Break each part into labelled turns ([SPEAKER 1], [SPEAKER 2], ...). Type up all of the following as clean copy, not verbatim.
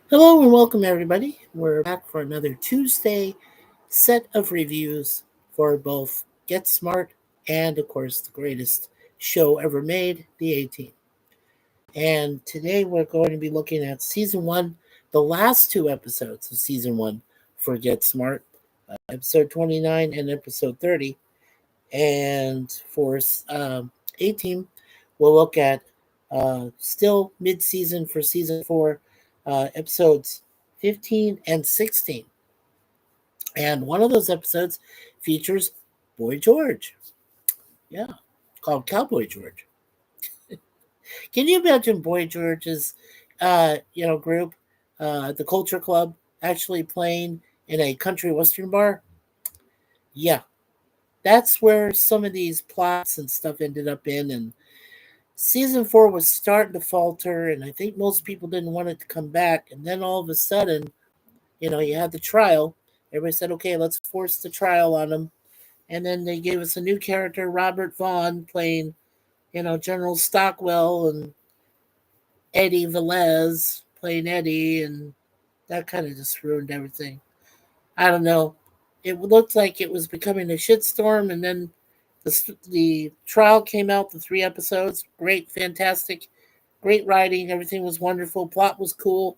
[SPEAKER 1] Hello and welcome, everybody. We're back for another Tuesday set of reviews for both Get Smart and, of course, the greatest show ever made, The A-Team. And today we're going to be looking at season one, the last two episodes of season one for Get Smart, episode 29 and episode 30. And for A-Team, we'll look at still mid season for season four, episodes 15 and 16. And one of those episodes features Boy George. Yeah, called Cowboy George. Can you imagine Boy George's, group, the Culture Club, actually playing in a country western bar? Yeah, that's where some of these plots and stuff ended up in. And season four was starting to falter, and I think most people didn't want it to come back. And then all of a sudden, you had the trial. Everybody said, okay, let's force the trial on him. And then they gave us a new character, Robert Vaughn, playing, General Stockwell, and Eddie Velez playing Eddie, and that kind of just ruined everything. I don't know. It looked like it was becoming a shitstorm, and then the trial came out, the three episodes. Great, fantastic, great writing. Everything was wonderful. Plot was cool.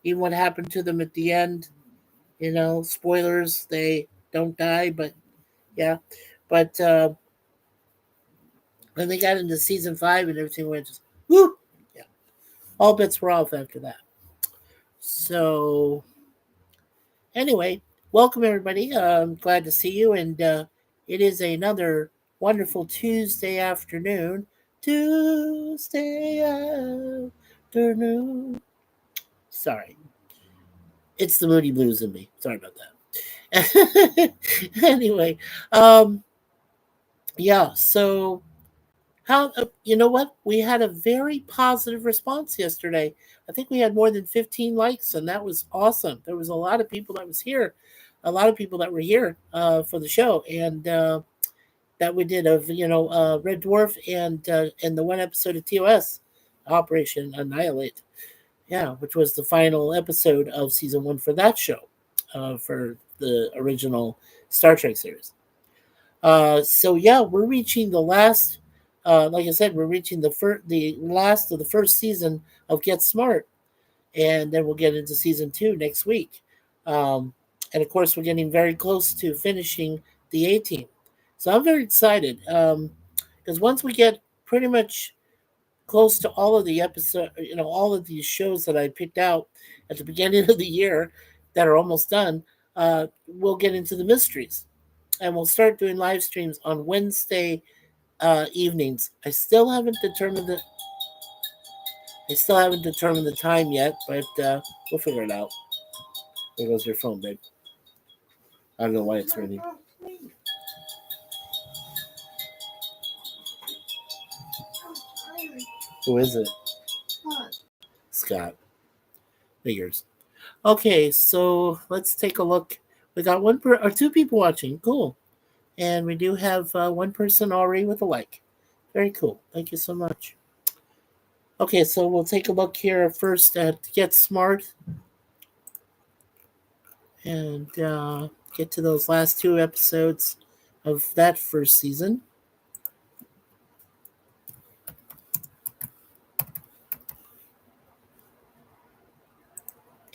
[SPEAKER 1] Even what happened to them at the end, spoilers, they don't die, but yeah. But when they got into season five and everything went just whoo, yeah, all bets were off after that. So anyway, welcome everybody. I'm glad to see you, and it is another wonderful Tuesday afternoon. Tuesday afternoon. Sorry, it's the Moody Blues in me. Sorry about that. Anyway, um, yeah. So how you know what? We had a very positive response yesterday. I think we had more than 15 likes, and that was awesome. There was a lot of people that was here, a lot of people that were here for the show, and that we did of Red Dwarf and the one episode of TOS, Operation Annihilate, yeah, which was the final episode of season one for that show, for the original Star Trek series. So yeah, we're reaching the last. Like I said, we're reaching the last of the first season of Get Smart, and then we'll get into season two next week. Um, and of course, we're getting very close to finishing the A-Team. So I'm very excited because once we get pretty much close to all of the episode, all of these shows that I picked out at the beginning of the year that are almost done, we'll get into the mysteries, and we'll start doing live streams on Wednesday evenings. I still haven't determined the time yet, but we'll figure it out. There goes your phone, babe. I don't know why it's ringing. Who is it? Scott. Figures. Okay, so let's take a look. We got or two people watching. Cool. And we do have one person already with a like. Very cool. Thank you so much. Okay, so we'll take a look here first at Get Smart and get to those last two episodes of that first season.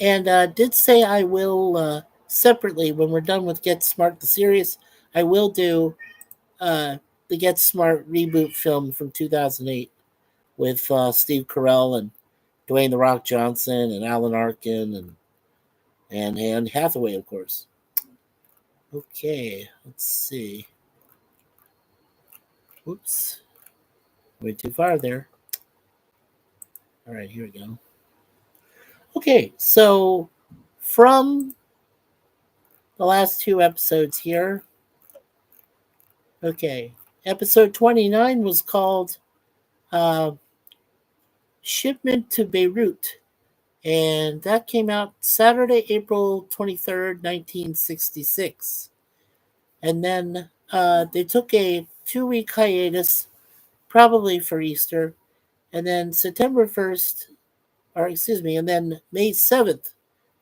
[SPEAKER 1] And did say I will separately, when we're done with Get Smart, the series, I will do the Get Smart reboot film from 2008 with Steve Carell and Dwayne The Rock Johnson and Alan Arkin and Anne Hathaway, of course. Okay, let's see. Whoops. Way too far there. All right, here we go. Okay, so from the last two episodes here. Okay, episode 29 was called uh, Shipment to Beirut, and that came out Saturday, April 23rd, 1966. And then they took a 2 week hiatus, probably for Easter, and then September 1st, or excuse me, and then May 7th,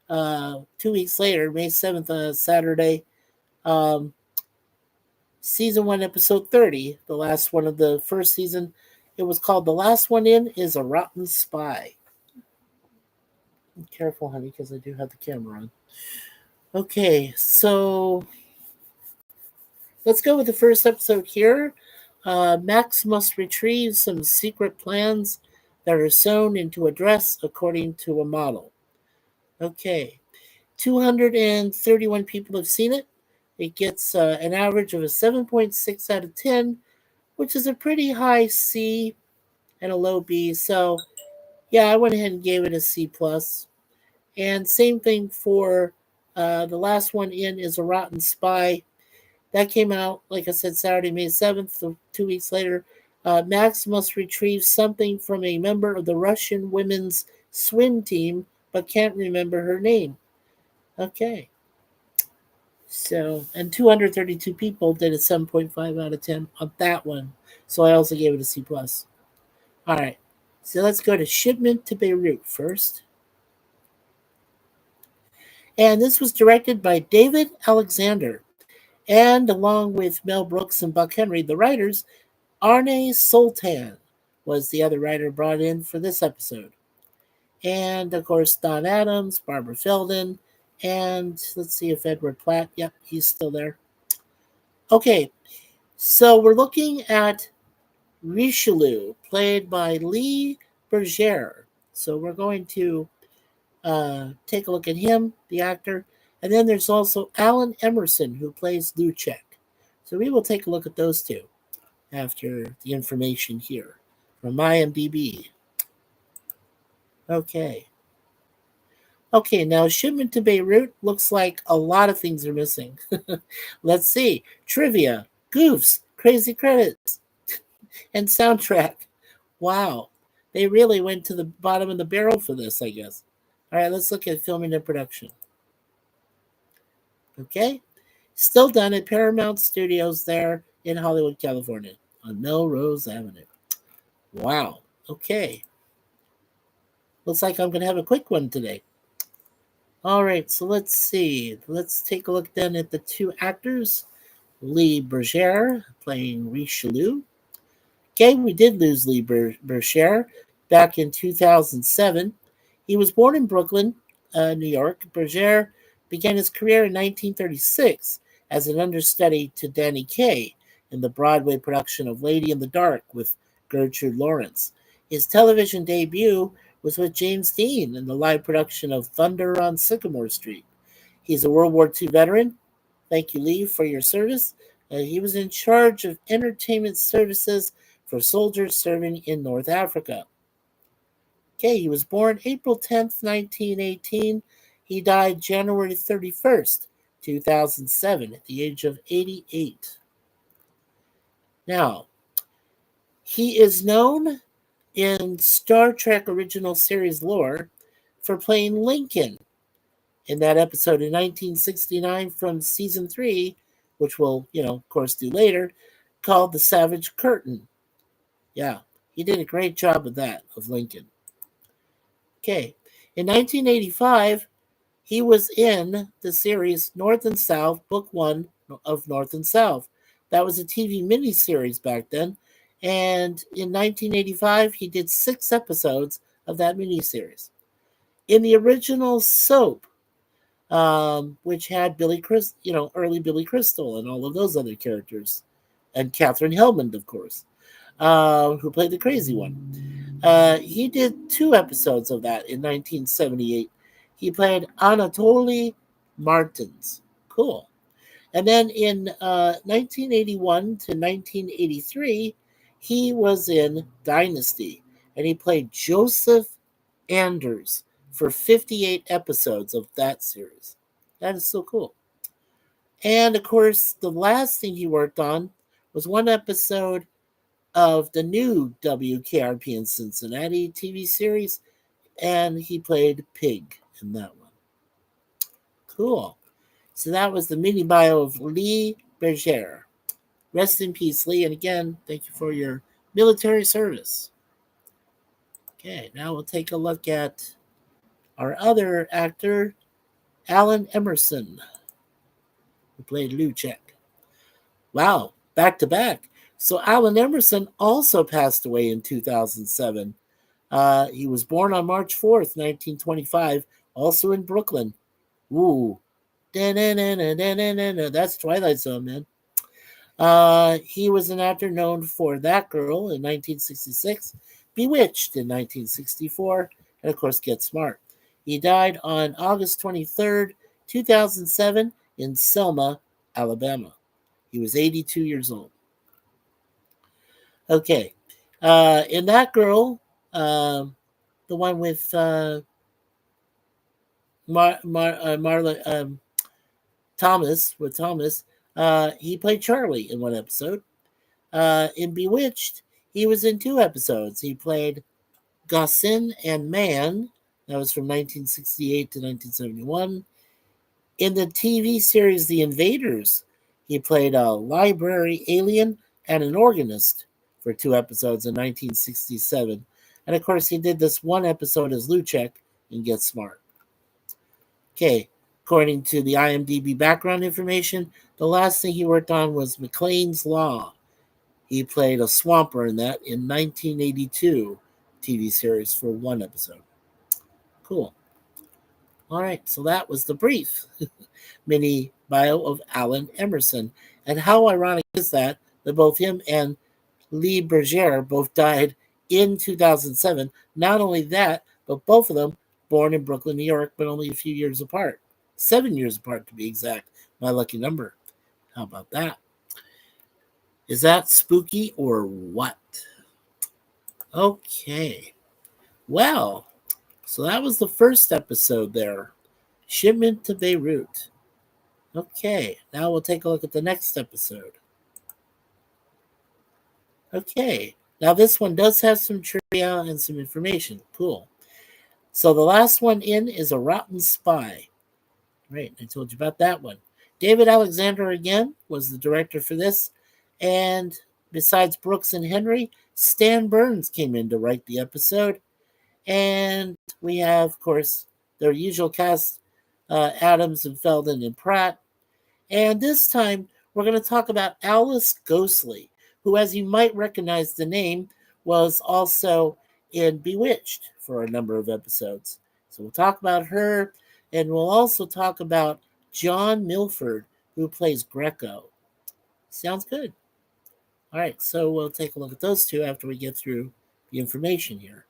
[SPEAKER 1] 2 weeks later, May 7th, Saturday, um, season 1, episode 30, the last one of the first season. It was called The Last One In is a Rotten Spy. Be careful, honey, because I do have the camera on. Okay, so let's go with the first episode here. Max must retrieve some secret plans that are sewn into a dress according to a model. Okay, 231 people have seen it. It gets an average of a 7.6 out of 10, which is a pretty high C and a low B. So, yeah, I went ahead and gave it a C plus. And same thing for the last one in is a Rotten Spy. That came out, like I said, Saturday, May 7th, so 2 weeks later. Max must retrieve something from a member of the Russian women's swim team, but can't remember her name. Okay. So, and 232 people did a 7.5 out of 10 on that one. So I also gave it a C plus. All right. So let's go to Shipment to Beirut first. And this was directed by David Alexander. And along with Mel Brooks and Buck Henry, the writers, Arne Sultan was the other writer brought in for this episode. And of course, Don Adams, Barbara Feldon, and let's see if Edward Platt, yep, he's still there. Okay, so we're looking at Richelieu, played by Lee Bergère. So we're going to take a look at him, the actor. And then there's also Alan Emerson, who plays Luchek. So we will take a look at those two after the information here from IMDb. Okay. Okay, now Shipment to Beirut looks like a lot of things are missing. Let's see. Trivia, goofs, crazy credits, and soundtrack. Wow. They really went to the bottom of the barrel for this, I guess. All right, let's look at filming and production. Okay. Still done at Paramount Studios there in Hollywood, California on Melrose Avenue. Wow. Okay. Looks like I'm going to have a quick one today. All right, so let's see. Let's take a look then at the two actors. Lee Bergère playing Richelieu. Okay, we did lose Lee Bergère back in 2007. He was born in Brooklyn, New York. Bergère began his career in 1936 as an understudy to Danny Kaye in the Broadway production of Lady in the Dark with Gertrude Lawrence. His television debut was with James Dean in the live production of Thunder on Sycamore Street. He's a World War II veteran. Thank you, Lee, for your service. He was in charge of entertainment services for soldiers serving in North Africa. Okay, he was born April 10th, 1918. He died January 31st, 2007, at the age of 88. Now, he is known in Star Trek original series lore for playing Lincoln in that episode in 1969 from season 3, which we'll, of course, do later, called The Savage Curtain. Yeah, he did a great job of that, of Lincoln. Okay, in 1985, he was in the series North and South, Book 1 of North and South. That was a TV miniseries back then. And in 1985, he did 6 episodes of that miniseries. In the original soap, which had Billy Crystal, early Billy Crystal and all of those other characters, and Catherine Hellman, of course, who played the crazy one. He did 2 episodes of that in 1978. He played Anatoly Martins. Cool. And then in 1981 to 1983, he was in Dynasty, and he played Joseph Anders for 58 episodes of that series. That is so cool. And of course, the last thing he worked on was 1 episode of the new WKRP in Cincinnati TV series, and he played Pig in that one. Cool. So that was the mini bio of Lee Bergère. Rest in peace, Lee, and again, thank you for your military service. Okay, now we'll take a look at our other actor, Alan Emerson, who played Luchek. Wow, back to back. So Alan Emerson also passed away in 2007. He was born on March 4th, 1925, also in Brooklyn. Ooh. That's Twilight Zone, man. He was an actor known for That Girl in 1966, Bewitched in 1964, and of course Get Smart. He died on August 23rd, 2007 in Selma, Alabama. He was 82 years old. Okay. In That Girl, the one with Marla Thomas, he played Charlie in one episode. In Bewitched, he was in two episodes. He played Gausin and Man. That was from 1968 to 1971. In the TV series The Invaders, he played a library alien and an organist for two episodes in 1967. And of course, he did this one episode as Luchek in Get Smart. Okay, according to the IMDb background information, the last thing he worked on was McLean's Law. He played a swamper in that in 1982 TV series for one episode. Cool. All right, so that was the brief mini bio of Alan Emerson. And how ironic is that both him and Lee Bergère both died in 2007. Not only that, but both of them born in Brooklyn, New York, but only a few years apart. 7 years apart, to be exact. My lucky number. How about that? Is that spooky or what? Okay. Well, so that was the first episode there. Shipment to Beirut. Okay, now we'll take a look at the next episode. Okay, now this one does have some trivia and some information. Cool. So the last one in is A Rotten Spy. Right, I told you about that one. David Alexander again was the director for this. And besides Brooks and Henry, Stan Burns came in to write the episode. And we have, of course, their usual cast, Adams and Feldon and Pratt. And this time, we're going to talk about Alice Ghostly, who, as you might recognize the name, was also in Bewitched for a number of episodes. So we'll talk about her, and we'll also talk about John Milford, who plays Greco. Sounds good. All right, so we'll take a look at those two after we get through the information here.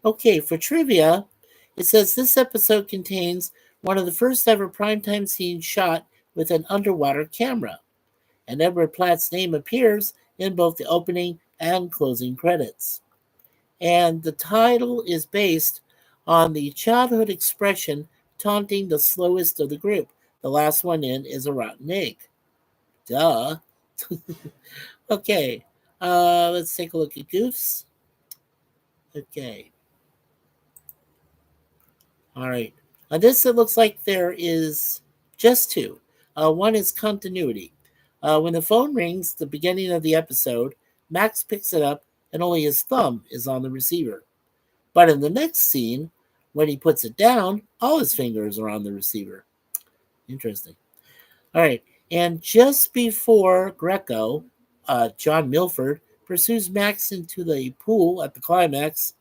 [SPEAKER 1] Okay, for trivia, it says this episode contains one of the first ever primetime scenes shot with an underwater camera, and Edward Platt's name appears in both the opening and closing credits. And the title is based on the childhood expression taunting the slowest of the group. The last one in is a rotten egg. Duh. Okay, let's take a look at goofs. Okay. All right. On this, it looks like there is just two. One is continuity. When the phone rings at the beginning of the episode, Max picks it up and only his thumb is on the receiver. But in the next scene, when he puts it down, all his fingers are on the receiver. Interesting. All right. And just before Greco, John Milford pursues Max into the pool at the climax,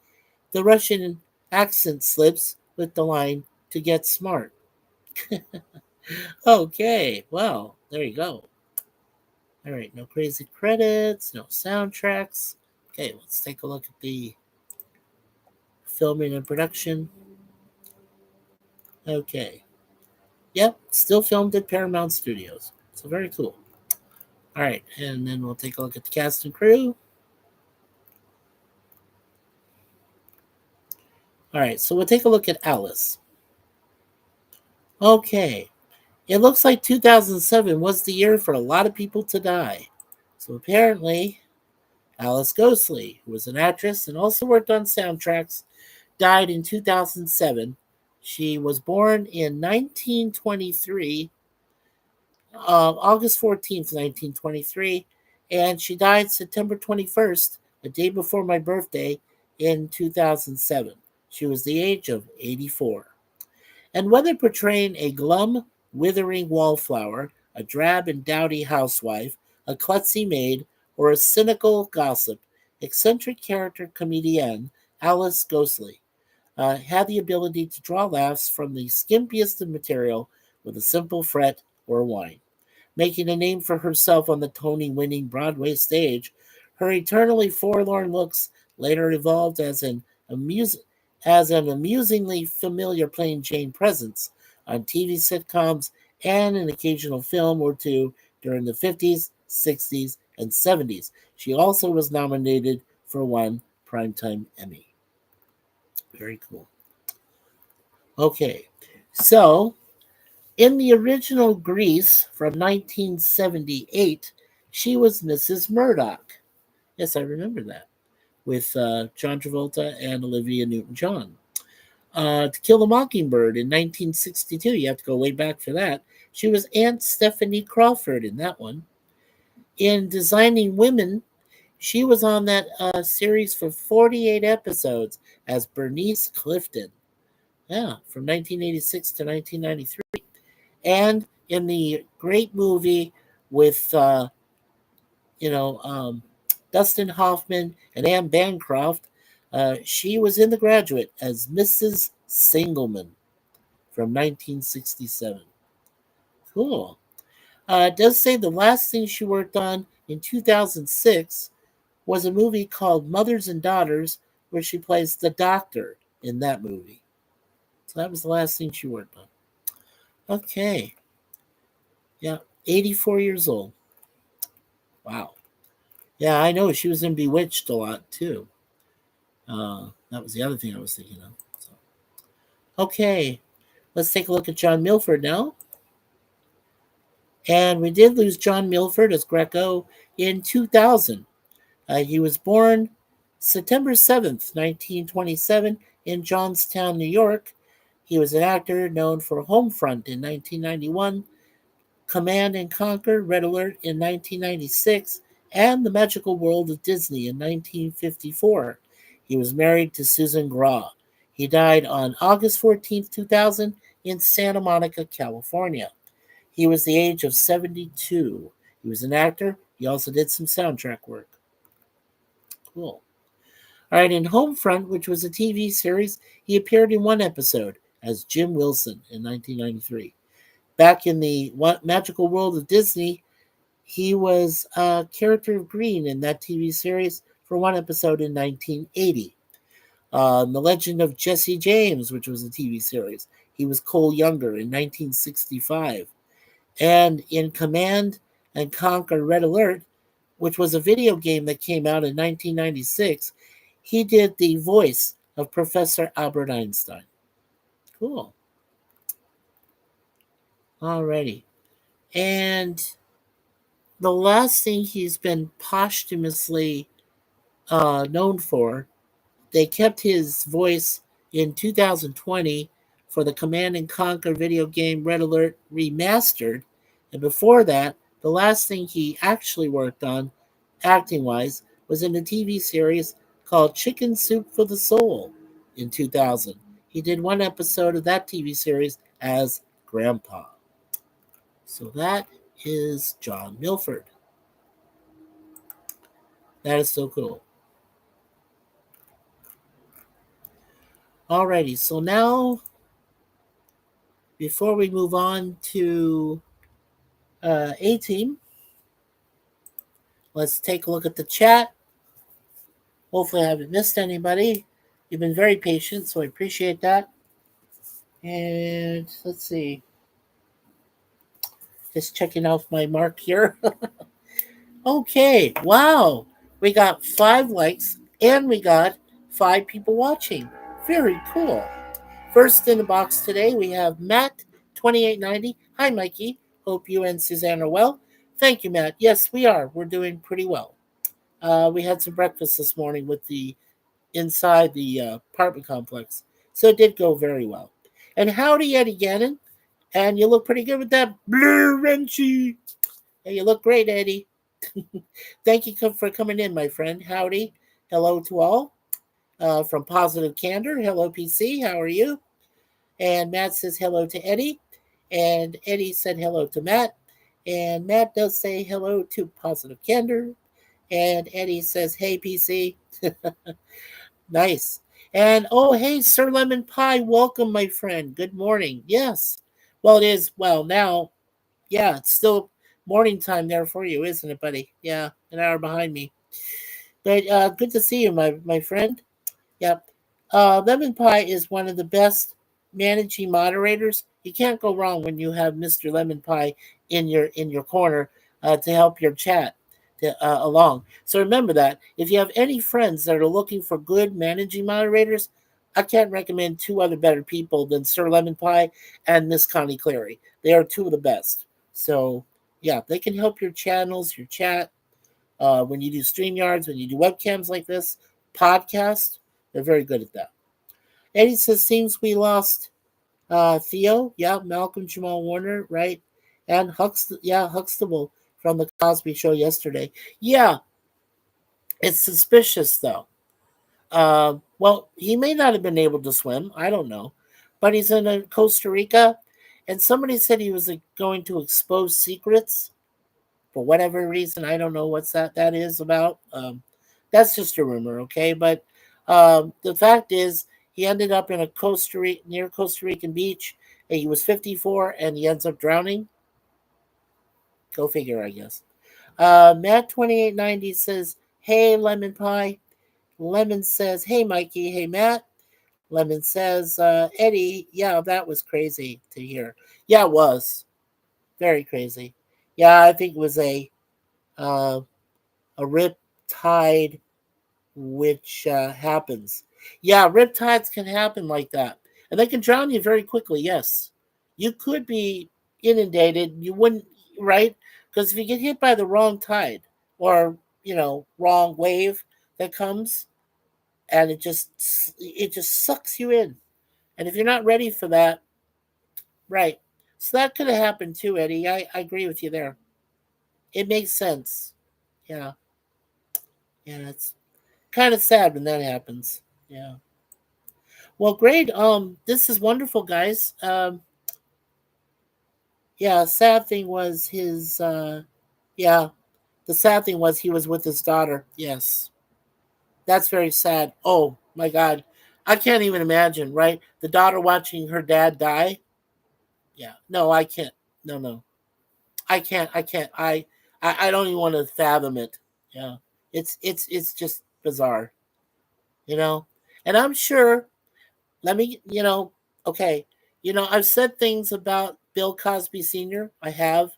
[SPEAKER 1] the Russian accent slips with the line, to get smart. Okay, well, there you go. All right, no crazy credits, no soundtracks. Okay, let's take a look at the filming and production. Okay. Yep, still filmed at Paramount Studios. So very cool. All right, and then we'll take a look at the cast and crew. All right, so we'll take a look at Alice. Okay, it looks like 2007 was the year for a lot of people to die. So apparently, Alice Ghostly, who was an actress and also worked on soundtracks, died in 2007. She was born in 1923, August 14th, 1923, And she died September 21st, a day before my birthday, in 2007. She was the age of 84. And whether portraying a glum, withering wallflower, a drab and dowdy housewife, a klutzy maid, or a cynical gossip, eccentric character comedienne Alice Ghostley had the ability to draw laughs from the skimpiest of material with a simple fret or whine. Making a name for herself on the Tony-winning Broadway stage, her eternally forlorn looks later evolved as an amusingly familiar plain Jane presence on TV sitcoms and an occasional film or two during the 50s, 60s, and 70s. She also was nominated for one Primetime Emmy. Very cool. Okay, so in the original Grease from 1978, she was Mrs. Murdoch. Yes, I remember that, with John Travolta and Olivia Newton-John. To Kill a Mockingbird in 1962, you have to go way back for that. She was Aunt Stephanie Crawford in that one. In Designing Women, she was on that series for 48 episodes as Bernice Clifton. Yeah, from 1986 to 1993. And in the great movie with you know Dustin Hoffman and Anne Bancroft, she was in The Graduate as Mrs. Singleman from 1967. Cool. It does say the last thing she worked on in 2006 was a movie called Mothers and Daughters, where she plays the doctor in that movie. So that was the last thing she worked on. Okay. Yeah, 84 years old. Wow. Yeah, I know. She was in Bewitched a lot, too. That was the other thing I was thinking of. So. Okay, let's take a look at John Milford now. And we did lose John Milford as Greco in 2000. He was born September 7th, 1927, in Johnstown, New York. He was an actor known for Homefront in 1991, Command and Conquer, Red Alert in 1996, and The Magical World of Disney in 1954. He was married to Susan Graw. He died on August 14th, 2000, in Santa Monica, California. He was the age of 72. He was an actor. He also did some soundtrack work. Cool. All right, in Homefront, which was a TV series, he appeared in one episode as Jim Wilson in 1993. Back in the Magical World of Disney, he was a character of Green in that TV series for one episode in 1980. The Legend of Jesse James, which was a TV series, he was Cole Younger in 1965. And in Command and Conquer Red Alert, which was a video game that came out in 1996, he did the voice of Professor Albert Einstein. Cool. Alrighty. And the last thing he's been posthumously known for, they kept his voice in 2020 for the Command and Conquer video game Red Alert Remastered. And before that, the last thing he actually worked on, acting wise, was in a TV series called Chicken Soup for the Soul in 2000. He did one episode of that TV series as Grandpa. So that is John Milford. That is so cool. Alrighty, so now, before we move on to A-Team, let's take a look at the chat. Hopefully I haven't missed anybody. You've been very patient, so I appreciate that. And let's see. Just checking off my mark here. Okay, wow. We got 5 likes and we got 5 people watching. Very cool. First in the box today, we have Matt2890. Hi, Mikey. Hope you and Suzanne are well. Thank you, Matt. Yes, we are. We're doing pretty well. We had some breakfast this morning with the inside the apartment complex, so it did go very well. And howdy, Eddie Gannon. And you look pretty good with that blue wrenchy. And you look great, Eddie. Thank you for coming in, my friend. Howdy. Hello to all. From Positive Candor. Hello, PC. How are you? And Matt says hello to Eddie. And Eddie said hello to Matt. And Matt does say hello to Positive Candor. And Eddie says, hey, PC. Nice. And oh, hey, Sir Lemon Pie, welcome, my friend. Good morning. Yes. Well, it is. Well, now, yeah, it's still morning time there for you, isn't it, buddy? Yeah, an hour behind me. But good to see you, my friend. Yep. Lemon Pie is one of the best managing moderators. You can't go wrong when you have Mr. Lemon Pie in your corner to help your chat along. So remember that if you have any friends that are looking for good managing moderators, I can't recommend two other better people than Sir Lemon Pie and Miss Connie Clary. They are two of the best. So yeah, they can help your channels, your chat, when you do StreamYards, when you do webcams like this, podcast, they're very good at that. Eddie says, seems we lost Theo. Yeah, Malcolm Jamal Warner, right? And Huxtable from the Cosby Show yesterday. Yeah, it's suspicious, though. Well, he may not have been able to swim. I don't know. But he's in Costa Rica, and somebody said he was going to expose secrets for whatever reason. I don't know what's that is about. That's just a rumor, okay? But the fact is, he ended up in a near Costa Rican beach, and he was 54, and he ends up drowning. Go figure, I guess. Matt 2890 says, "Hey, Lemon Pie." Lemon says, "Hey, Mikey." Hey, Matt. Lemon says, "Eddie, yeah, that was crazy to hear. Yeah, it was very crazy. Yeah, I think it was uh, a rip tide which happens. Yeah, rip tides can happen like that. And they can drown you very quickly, yes. You could be inundated. You wouldn't, right? Because if you get hit by the wrong tide or, wrong wave that comes and it just sucks you in. And if you're not ready for that, right. So that could have happened too, Eddie. I agree with you there. It makes sense. Yeah. Yeah, it's kind of sad when that happens. Yeah. Well, great. This is wonderful, guys. Yeah. Sad thing was his. Yeah. The sad thing was he was with his daughter. Yes, that's very sad. Oh my God, I can't even imagine. Right, the daughter watching her dad die. Yeah. No, I can't. No, no, I can't. I can't. I don't even want to fathom it. Yeah. It's just bizarre. You know, and I'm sure let me, okay, I've said things about Bill Cosby Sr. I have,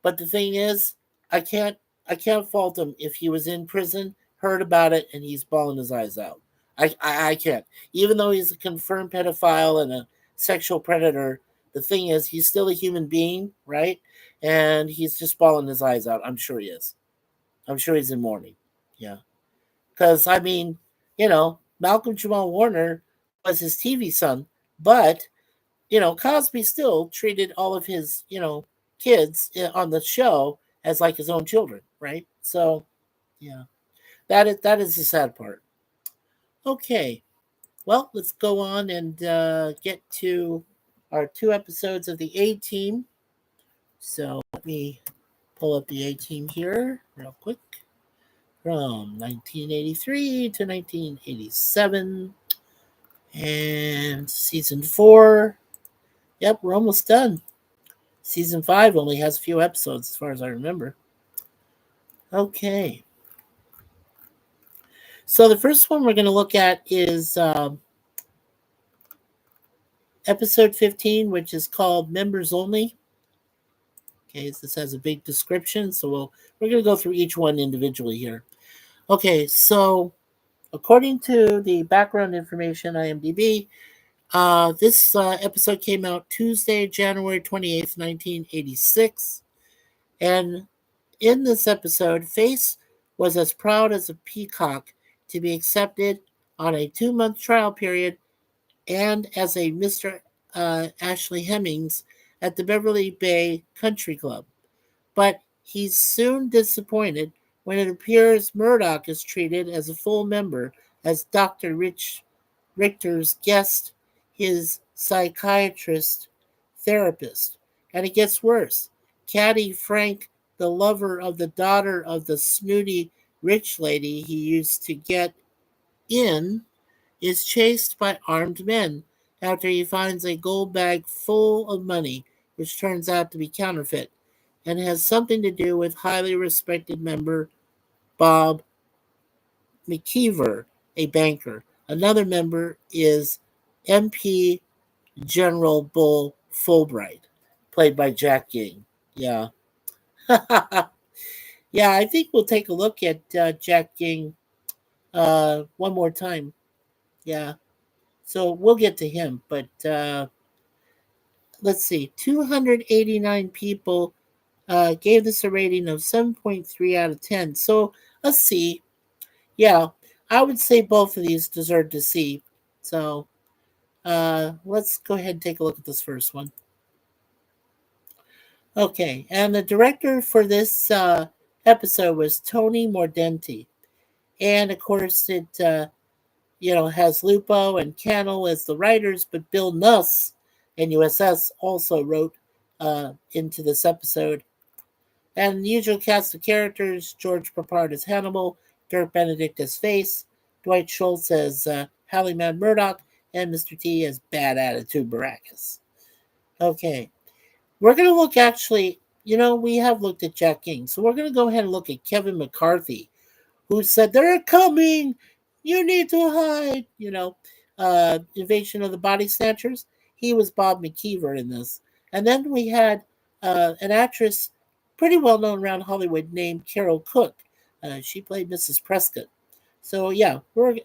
[SPEAKER 1] but the thing is, I can't, I can't fault him if he was in prison, heard about it, and he's bawling his eyes out. I can't. Even though he's a confirmed pedophile and a sexual predator, the thing is, he's still a human being, right? And he's just bawling his eyes out. I'm sure he is. I'm sure he's in mourning. Yeah. Because, I mean, Malcolm Jamal Warner was his TV son, but, Cosby still treated all of his, kids on the show as like his own children, right? So, yeah, that is the sad part. Okay, well, let's go on and get to our two episodes of the A Team. So let me pull up the A Team here real quick. From 1983 to 1987. And season 4. Yep, we're almost done. Season 5 only has a few episodes, as far as I remember. Okay. So the first one we're going to look at is episode 15, which is called Members Only. Okay, so this has a big description, so we're going to go through each one individually here. Okay, so according to the background information, IMDb, this episode came out Tuesday, January 28th, 1986. And in this episode, Face was as proud as a peacock to be accepted on a 2-month trial period and as a Mr. Ashley Hemmings at the Beverly Bay Country Club. But He's soon disappointed when it appears Murdoch is treated as a full member as Dr. Richter's guest, his psychiatrist therapist. And it gets worse. Caddy Frank, the lover of the daughter of the snooty rich lady he used to get in, is chased by armed men after he finds a gold bag full of money, which turns out to be counterfeit and has something to do with highly respected member Bob McKeever, a banker. Another member is MP General Bull Fulbright, played by Jack Ging. Yeah. Yeah, I think we'll take a look at Jack Ging one more time. Yeah. So we'll get to him, but let's see. 289 people gave this a rating of 7.3 out of 10. So a C. Yeah, I would say both of these deserve to C. So let's go ahead and take a look at this first one. Okay, and the director for this episode was Tony Mordenti. And of course, it has Lupo and Cannell as the writers, but Bill Nuss and USS also wrote into this episode. And the usual cast of characters: George Papard as Hannibal, Dirk Benedict as Face, Dwight Schultz as Hallie Mad Murdoch, and Mr. T as Bad Attitude Baracus. Okay, we're going to look actually, we have looked at Jack King, so we're going to go ahead and look at Kevin McCarthy, who said, "They're coming! You need to hide!" Invasion of the Body Snatchers. He was Bob McKeever in this. And then we had an actress pretty well known around Hollywood named Carol Cook. She played Mrs. Prescott. So, yeah,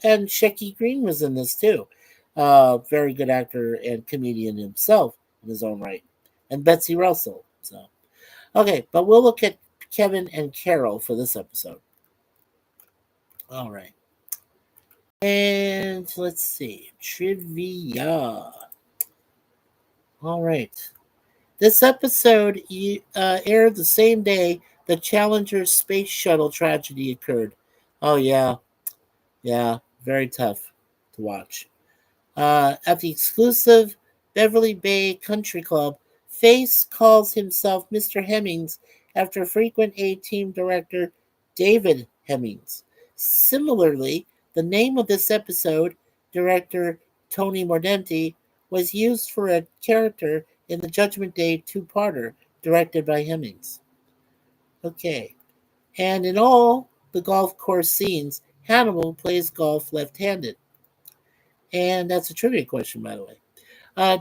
[SPEAKER 1] and Shecky Green was in this too. Very good actor and comedian himself in his own right. And Betsy Russell. So, okay, but we'll look at Kevin and Carol for this episode. All right. And let's see. Trivia. All right. This episode aired the same day the Challenger space shuttle tragedy occurred. Oh, yeah. Yeah. Very tough to watch. At the exclusive Beverly Bay Country Club, Face calls himself Mr. Hemmings after frequent A-Team director David Hemmings. Similarly, the name of this episode, director Tony Mordenti, was used for a character in the Judgment Day two-parter directed by Hemmings. Okay. And in all the golf course scenes, Hannibal plays golf left-handed. And that's a trivia question, by the way.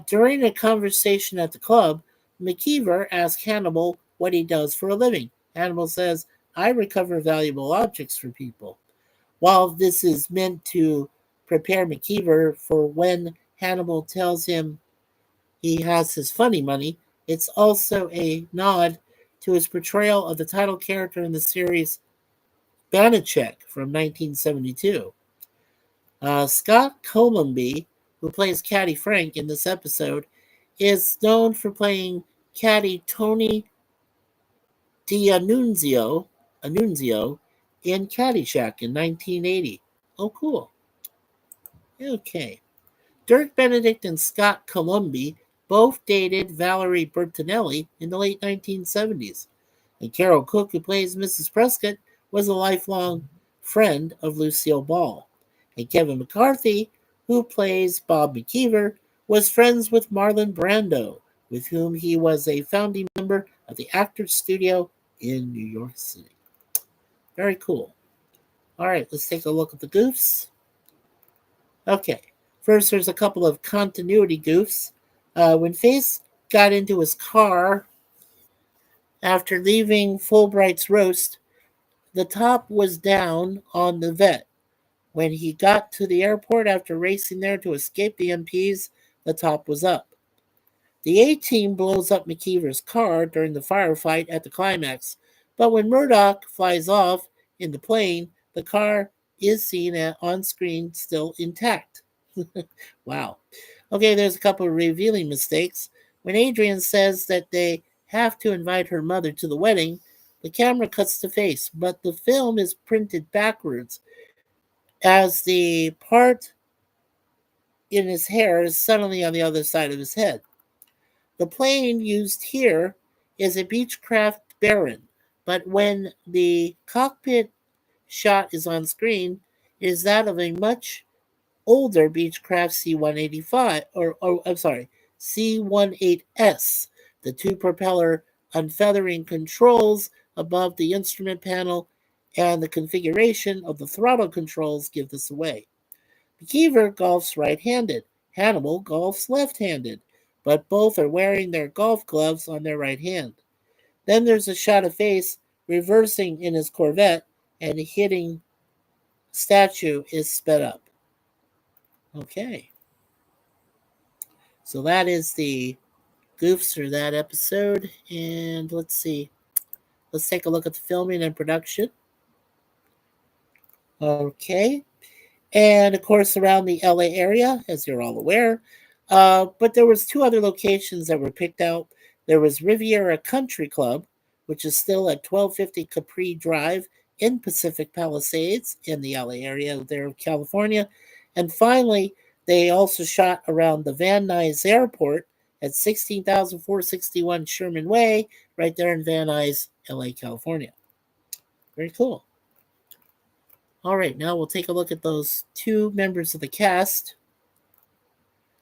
[SPEAKER 1] During a conversation at the club, McKeever asks Hannibal what he does for a living. Hannibal says, "I recover valuable objects for people." While this is meant to prepare McKeever for when Hannibal tells him he has his funny money, it's also a nod to his portrayal of the title character in the series Banachek from 1972. Scott Columbie, who plays Caddy Frank in this episode, is known for playing Caddy Tony D'Annunzio in Caddyshack in 1980. Oh, cool. Okay. Dirk Benedict and Scott Columbie both dated Valerie Bertinelli in the late 1970s. And Carol Cook, who plays Mrs. Prescott, was a lifelong friend of Lucille Ball. And Kevin McCarthy, who plays Bob McKeever, was friends with Marlon Brando, with whom he was a founding member of the Actors Studio in New York City. Very cool. All right, let's take a look at the goofs. Okay, first there's a couple of continuity goofs. When Face got into his car after leaving Fulbright's roast, the top was down on the vet. When he got to the airport after racing there to escape the MPs, the top was up. The A-Team blows up McKeever's car during the firefight at the climax, but when Murdoch flies off in the plane, the car is seen on screen still intact. Wow. Okay, there's a couple of revealing mistakes. When Adrian says that they have to invite her mother to the wedding, the camera cuts to face, but the film is printed backwards as the part in his hair is suddenly on the other side of his head. The plane used here is a Beechcraft Baron, but when the cockpit shot is on screen, it is that of a much older Beechcraft C-185, or I'm sorry, C-18S. The two propeller unfeathering controls above the instrument panel and the configuration of the throttle controls give this away. McKeever golfs right-handed. Hannibal golfs left-handed, but both are wearing their golf gloves on their right hand. Then there's a shot of face reversing in his Corvette and hitting statue is sped up. Okay. So that is the goofs for that episode. And let's see. Let's take a look at the filming and production. Okay. And of course, around the LA area, as you're all aware. But there was two other locations that were picked out. There was Riviera Country Club, which is still at 1250 Capri Drive in Pacific Palisades in the LA area there of California. And finally, they also shot around the Van Nuys Airport at 16,461 Sherman Way, right there in Van Nuys, LA, California. Very cool. All right, now we'll take a look at those two members of the cast.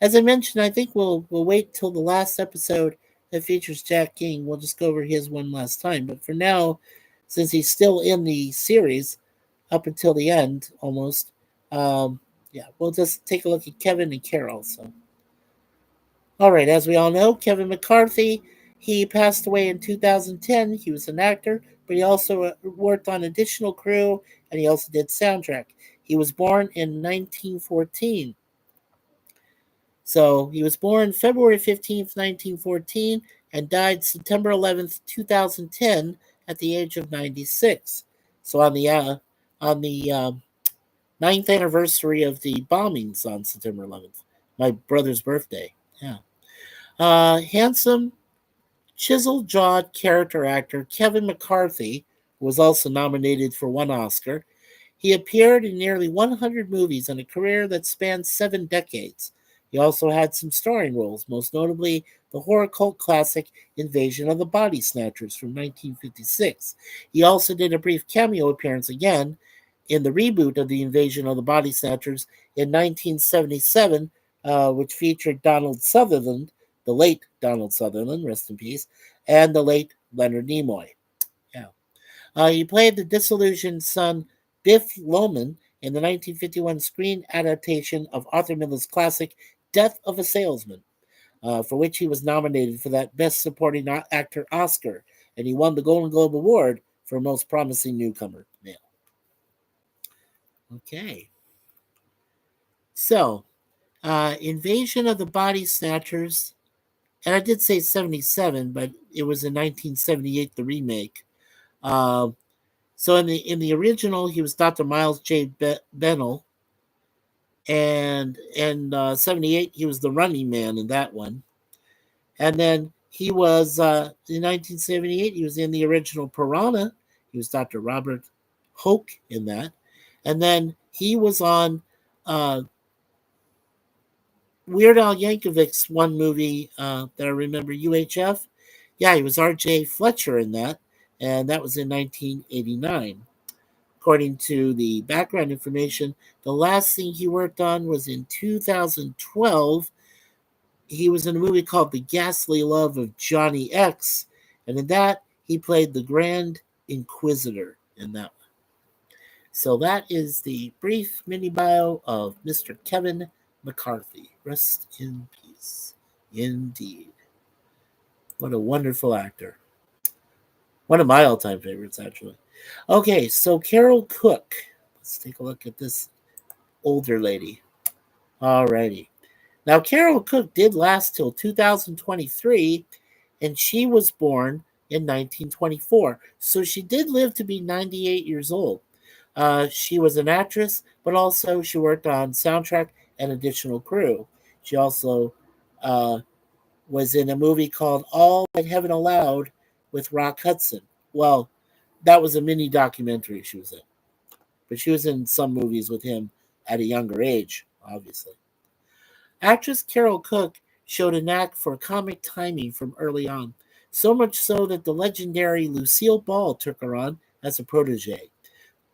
[SPEAKER 1] As I mentioned, I think we'll wait till the last episode that features Jack King. We'll just go over his one last time. But for now, since he's still in the series up until the end almost, we'll just take a look at Kevin and Carol. So, all right, as we all know, Kevin McCarthy, he passed away in 2010. He was an actor, but he also worked on additional crew, and he also did soundtrack. He was born in 1914. So he was born February 15th, 1914, and died September 11th, 2010, at the age of 96. So on the ninth anniversary of the bombings on September 11th, my brother's birthday. Yeah. Handsome, chisel-jawed character actor Kevin McCarthy was also nominated for one Oscar. He appeared in nearly 100 movies in a career that spanned 7 decades. He also had some starring roles, most notably the horror cult classic Invasion of the Body Snatchers from 1956. He also did a brief cameo appearance again in the reboot of the Invasion of the Body Snatchers in 1977, which featured Donald Sutherland, the late Donald Sutherland, rest in peace, and the late Leonard Nimoy. Yeah. He played the disillusioned son Biff Loman in the 1951 screen adaptation of Arthur Miller's classic Death of a Salesman, for which he was nominated for that Best Supporting Actor Oscar, and he won the Golden Globe Award for Most Promising Newcomer Male. Okay. So, Invasion of the Body Snatchers, and I did say 77, but it was in 1978, the remake. So in the original, he was Dr. Miles J. Bennell, and in 78 he was the running man in that one. And then he was in 1978 he was in the original Piranha. He was Dr. Robert Hoke in that. And then he was on Weird Al Yankovic's one movie that I remember, UHF. Yeah, he was RJ Fletcher in that, and that was in 1989. According to the background information, the last thing he worked on was in 2012. He was in a movie called The Ghastly Love of Johnny X, and in that, he played the Grand Inquisitor in that one. So that is the brief mini bio of Mr. Kevin McCarthy. Rest in peace. Indeed. What a wonderful actor. One of my all-time favorites, actually. Okay, so Carol Cook. Let's take a look at this older lady. Alrighty. Now, Carol Cook did last till 2023, and she was born in 1924. So she did live to be 98 years old. She was an actress, but also she worked on soundtrack and additional crew. She also was in a movie called All That Heaven Allowed with Rock Hudson. Well, That was a mini documentary she was in. But she was in some movies with him at a younger age, obviously. Actress Carol Cook showed a knack for comic timing from early on, so much so that the legendary Lucille Ball took her on as a protege.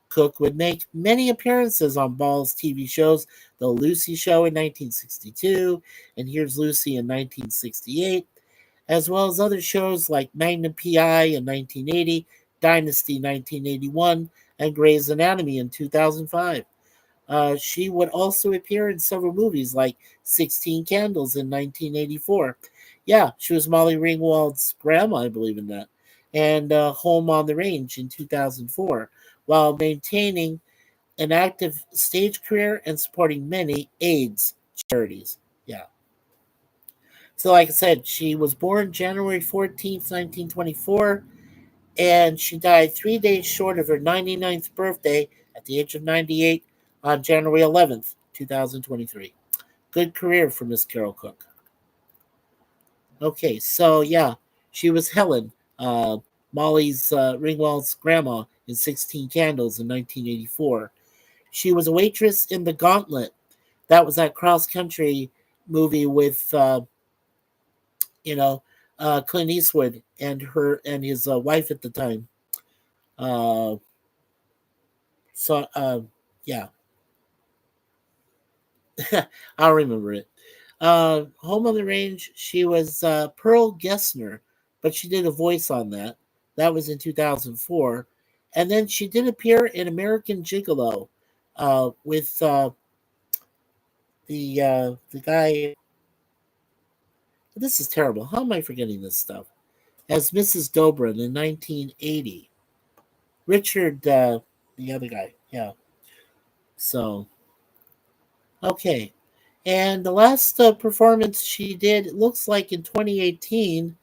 [SPEAKER 1] Cook would make many appearances on Ball's TV shows, The Lucy Show in 1962 and Here's Lucy in 1968, as well as other shows like Magnum PI in 1980, Dynasty 1981, and Grey's Anatomy in 2005. She would also appear in several movies like 16 Candles in 1984. Yeah, she was Molly Ringwald's grandma, I believe in that. And Home on the Range in 2004, while maintaining an active stage career and supporting many AIDS charities. Yeah. So, like I said, she was born January 14th, 1924, and she died 3 days short of her 99th birthday at the age of 98 on January 11th, 2023. Good career for Miss Carol Cook. Okay, so yeah, she was Helen, Molly's Ringwald's grandma in 16 Candles in 1984. She was a waitress in The Gauntlet. That was that cross country movie with, you know, Clint Eastwood and her and his wife at the time. Uh, so, yeah, I'll remember it. Home on the Range, she was Pearl Gessner, but she did a voice on that. That was in 2004. And then she did appear in American Gigolo with the guy. This is terrible. How am I forgetting this stuff? As Mrs. Dobrin in 1980. Richard, the other guy. Yeah. So, okay. And the last performance she did, it looks like in 2018,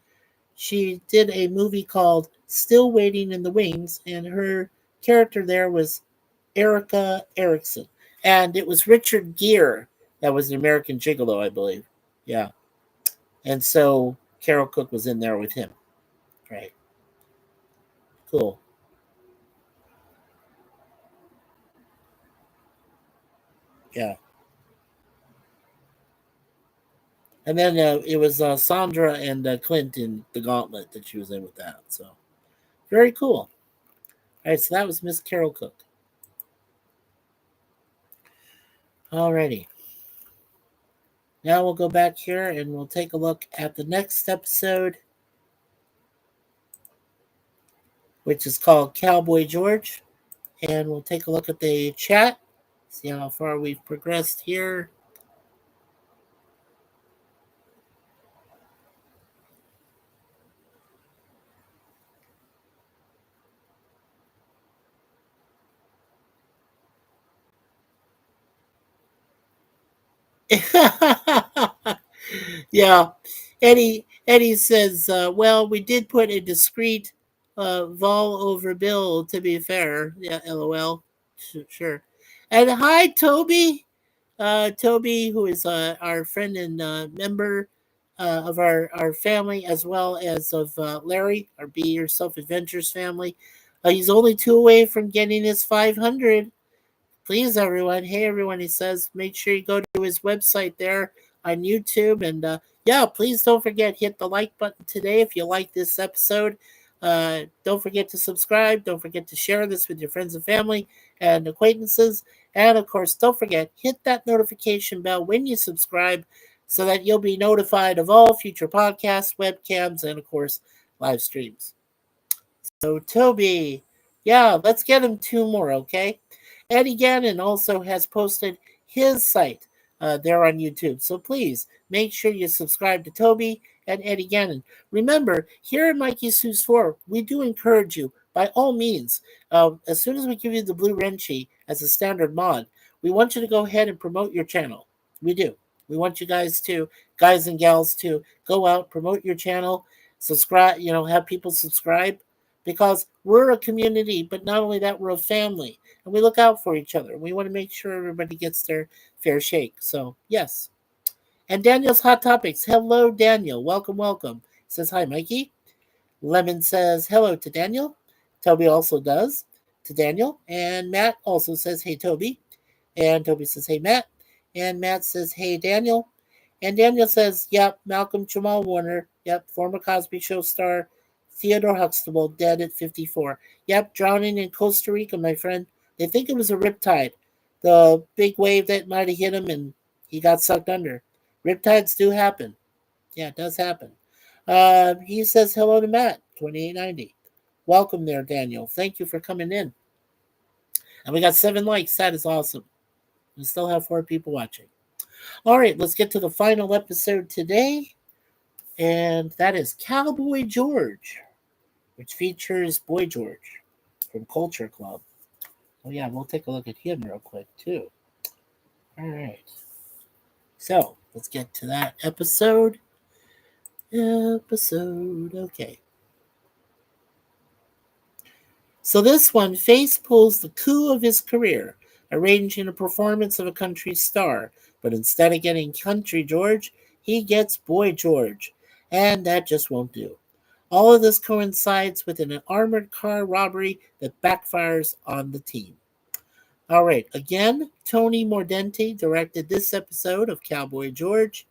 [SPEAKER 1] she did a movie called Still Waiting in the Wings, and her character there was Erica Erickson. And it was Richard Gere that was an American Gigolo, I believe. Yeah. And so Carol Cook was in there with him. Right. Cool. Yeah. And then it was Sandra and Clint in The Gauntlet that she was in with that. So very cool. All right. So that was Miss Carol Cook. Alrighty. Now we'll go back here and we'll take a look at the next episode, which is called Cowboy George. And we'll take a look at the chat, see how far we've progressed here. Yeah, Eddie says, well, we did put a discreet vol over Bill, to be fair. Yeah, LOL. Sure. And hi, Toby. Toby, who is our friend and member of our family, as well as of Larry, our Be Yourself Adventures family. He's only two away from getting his 500. Please, everyone. Hey, everyone. He says, make sure you go to his website there on YouTube. And yeah, please don't forget, hit the like button today if you like this episode. Don't forget to subscribe. Don't forget to share this with your friends and family and acquaintances. And of course, don't forget, hit that notification bell when you subscribe so that you'll be notified of all future podcasts, webcams, and of course, live streams. So, Toby, yeah, let's get him two more, okay? Eddie Gannon also has posted his site there on YouTube. So please make sure you subscribe to Toby and Eddie Gannon. Remember, here at MikeySuzeFour, we do encourage you, by all means, as soon as we give you the Blue Wrenchy as a standard mod, we want you to go ahead and promote your channel. We do. We want you guys and gals, to go out, promote your channel, subscribe, have people subscribe because we're a community, but not only that, we're a family and we look out for each other. We want to make sure everybody gets their fair shake. So, yes. And Daniel's Hot Topics. Hello, Daniel. Welcome, welcome. Says, hi, Mikey. Lemon says, hello to Daniel. Toby also does to Daniel, and Matt also says, "Hey, Toby," and Toby says, "Hey, Matt," and Matt says, "Hey, Daniel," and Daniel says, "Yep, Malcolm Jamal Warner. Yep, former Cosby Show star Theodore Huxtable, dead at 54. Yep, drowning in Costa Rica, my friend. They think it was a riptide, the big wave that might have hit him, and he got sucked under. Riptides do happen. Yeah, it does happen." He says hello to Matt, 2890. Welcome there, Daniel. Thank you for coming in. And we got 7 likes. That is awesome. We still have 4 people watching. All right, let's get to the final episode today. And that is Cowboy George, which features Boy George from Culture Club. Oh, yeah, we'll take a look at him real quick, too. All right. So, let's get to that episode. Okay. So this one, Face pulls the coup of his career, arranging a performance of a country star. But instead of getting Country George, he gets Boy George. And that just won't do. All of this coincides with an armored car robbery that backfires on the team. All right, again, Tony Mordenti directed this episode of Cowboy George.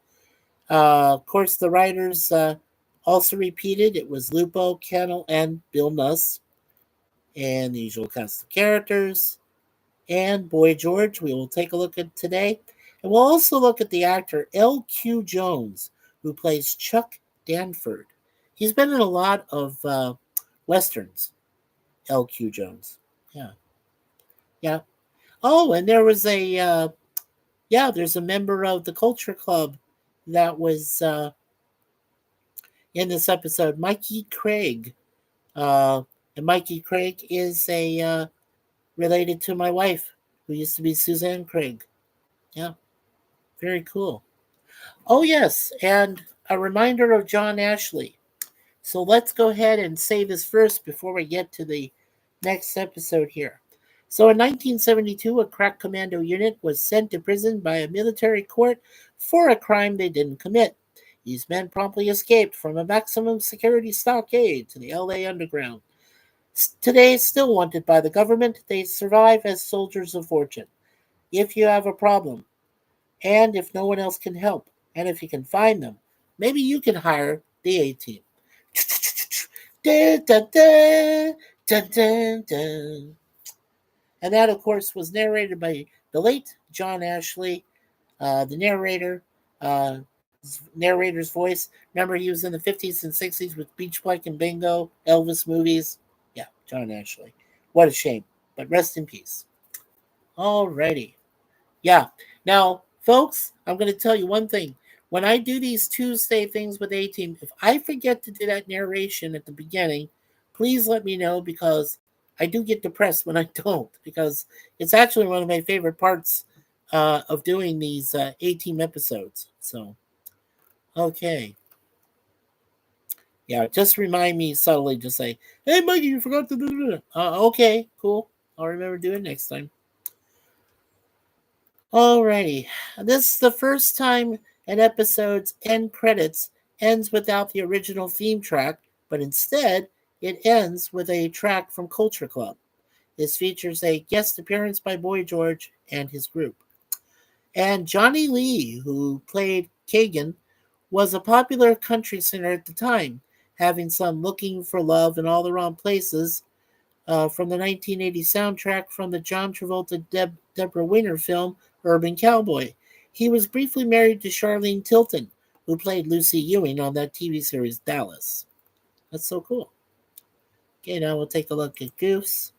[SPEAKER 1] Of course, the writers also repeated. It was Lupo, Kennel, and Bill Nuss, and the usual cast of characters. And Boy George, we will take a look at today. And we'll also look at the actor L.Q. Jones, who plays Chuck Danford. He's been in a lot of westerns, L.Q. Jones. Yeah. Yeah. Oh, and there was there's a member of the Culture Club that was in this episode, Mikey Craig. And Mikey Craig is related to my wife, who used to be Suzanne Craig. Yeah, very cool. Oh, yes, and a reminder of John Ashley. So let's go ahead and say this first before we get to the next episode here. So in 1972, a crack commando unit was sent to prison by a military court for a crime they didn't commit. These men promptly escaped from a maximum security stockade to the LA Underground. Today, still wanted by the government, they survive as soldiers of fortune. If you have a problem, and if no one else can help, and if you can find them, maybe you can hire the A-Team. Dun, dun, dun, dun, dun, dun. And that, of course, was narrated by the late John Ashley, the narrator's voice. Remember, he was in the 50s and 60s with Beach Bike and Bingo, Elvis movies. Yeah, John Ashley. What a shame. But rest in peace. Alrighty. Yeah. Now, folks, I'm going to tell you one thing. When I do these Tuesday things with A-Team, if I forget to do that narration at the beginning, please let me know, because I do get depressed when I don't, because it's actually one of my favorite parts of doing these A-Team episodes. So, okay. Yeah, just remind me subtly, just say, "Hey, Mikey, you forgot to do that." Okay, cool. I'll remember to do it next time. Alrighty. This is the first time an episode's end credits ends without the original theme track, but instead it ends with a track from Culture Club. This features a guest appearance by Boy George and his group. And Johnny Lee, who played Kagan, was a popular country singer at the time, having sung "Looking for Love in All the Wrong Places" from the 1980 soundtrack from the John Travolta Deborah Winger film Urban Cowboy. He was briefly married to Charlene Tilton, who played Lucy Ewing on that TV series Dallas. That's so cool. Okay, now we'll take a look at Goose.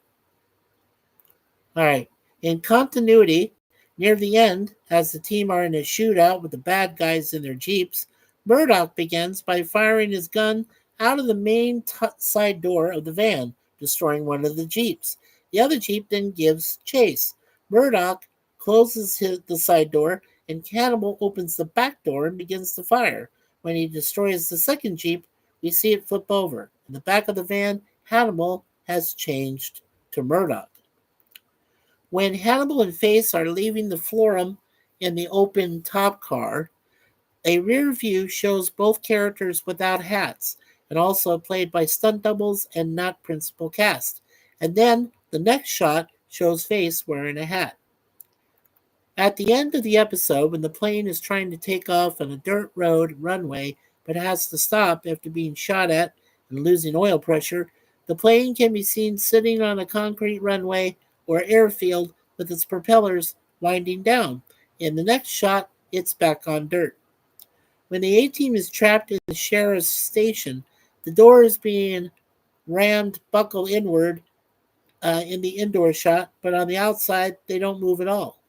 [SPEAKER 1] All right. In continuity, near the end, as the team are in a shootout with the bad guys in their Jeeps, Murdoch begins by firing his gun out of the main side door of the van, destroying one of the Jeeps. The other Jeep then gives chase. Murdoch closes the side door, and Cannibal opens the back door and begins to fire. When he destroys the second Jeep, we see it flip over. In the back of the van, Hannibal has changed to Murdoch. When Hannibal and Face are leaving the Florum in the open top car, a rear view shows both characters without hats, and also played by stunt doubles and not principal cast. And then the next shot shows face wearing a hat. At the end of the episode, when the plane is trying to take off on a dirt road runway but has to stop after being shot at and losing oil pressure, the plane can be seen sitting on a concrete runway or airfield with its propellers winding down. In the next shot, it's back on dirt. When the A team is trapped in the sheriff's station, the door is being rammed buckle inward in the indoor shot, but on the outside, they don't move at all.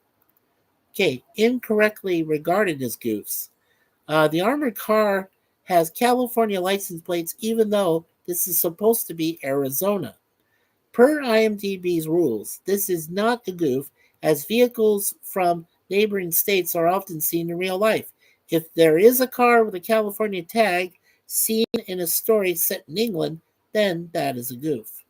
[SPEAKER 1] Okay, incorrectly regarded as goofs. The armored car has California license plates, even though this is supposed to be Arizona. Per IMDb's rules, this is not a goof, as vehicles from neighboring states are often seen in real life. If there is a car with a California tag seen in a story set in England, then that is a goof.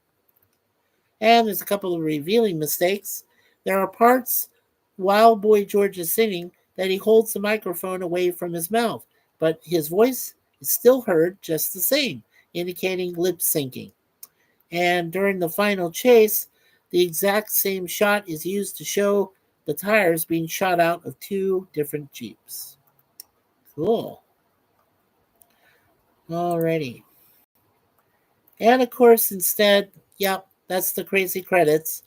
[SPEAKER 1] And there's a couple of revealing mistakes. There are parts while Boy George is singing that he holds the microphone away from his mouth, but his voice is still heard just the same, indicating lip syncing. And during the final chase, the exact same shot is used to show the tires being shot out of two different Jeeps. Cool. Alrighty. And of course, instead, yep, that's the crazy credits.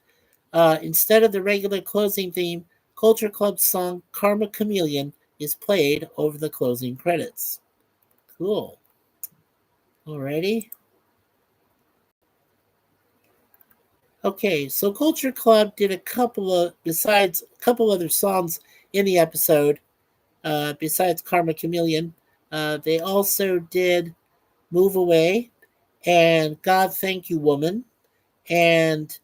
[SPEAKER 1] Instead of the regular closing theme, Culture Club's song Karma Chameleon is played over the closing credits. Cool. Alrighty. Okay, so Culture Club did besides a couple other songs in the episode, besides Karma Chameleon. They also did Move Away and God Thank You Woman. And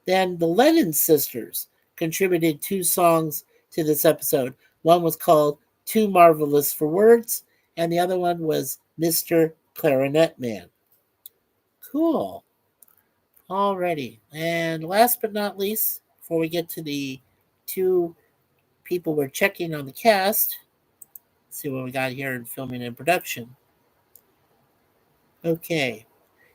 [SPEAKER 1] then the Lennon sisters contributed two songs to this episode. One was called Too Marvelous for Words, and the other one was Mr. Clarinet Man. Cool. Alrighty. And last but not least, before we get to the two people we're checking on the cast, let's see what we got here in filming and production. Okay.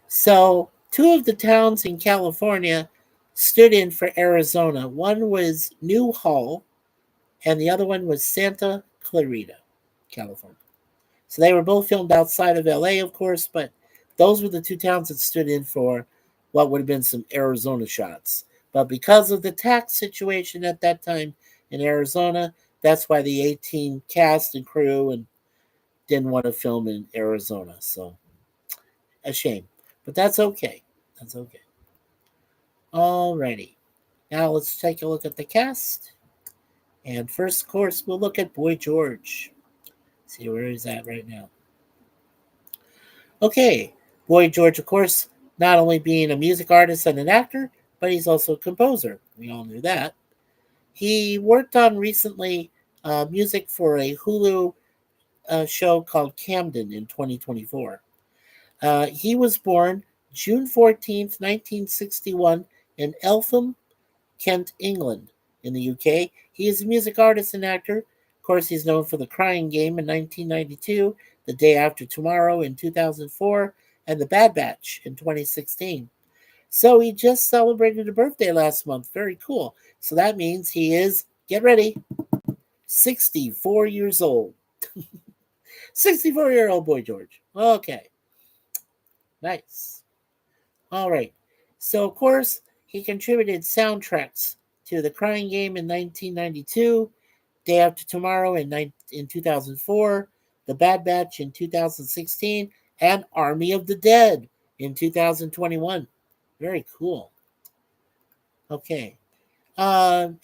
[SPEAKER 1] So, two of the towns in California stood in for Arizona. One was Newhall, and the other one was Santa Clarita, California. So they were both filmed outside of LA, of course, but those were the two towns that stood in for what would have been some Arizona shots. But because of the tax situation at that time in Arizona, that's why the A-Team cast and crew and didn't want to film in Arizona. So a shame. But that's okay. That's okay. Alrighty. Now let's take a look at the cast. And first, of course, we'll look at Boy George. See where he's at right now. Okay, Boy George, of course, not only being a music artist and an actor, but he's also a composer. We all knew that. He worked on recently music for a Hulu show called Camden in 2024. He was born June 14th, 1961, in Eltham, Kent, England, in the UK. He is a music artist and actor. Of course, he's known for The Crying Game in 1992, The Day After Tomorrow in 2004, and The Bad Batch in 2016. So he just celebrated a birthday last month. Very cool. So that means he is, get ready, 64 years old. 64-year-old Boy George. Okay. Nice. All right. So, of course, he contributed soundtracks to The Crying Game in 1992, Day After Tomorrow in 2004, The Bad Batch in 2016, and Army of the Dead in 2021. Very cool. Okay. So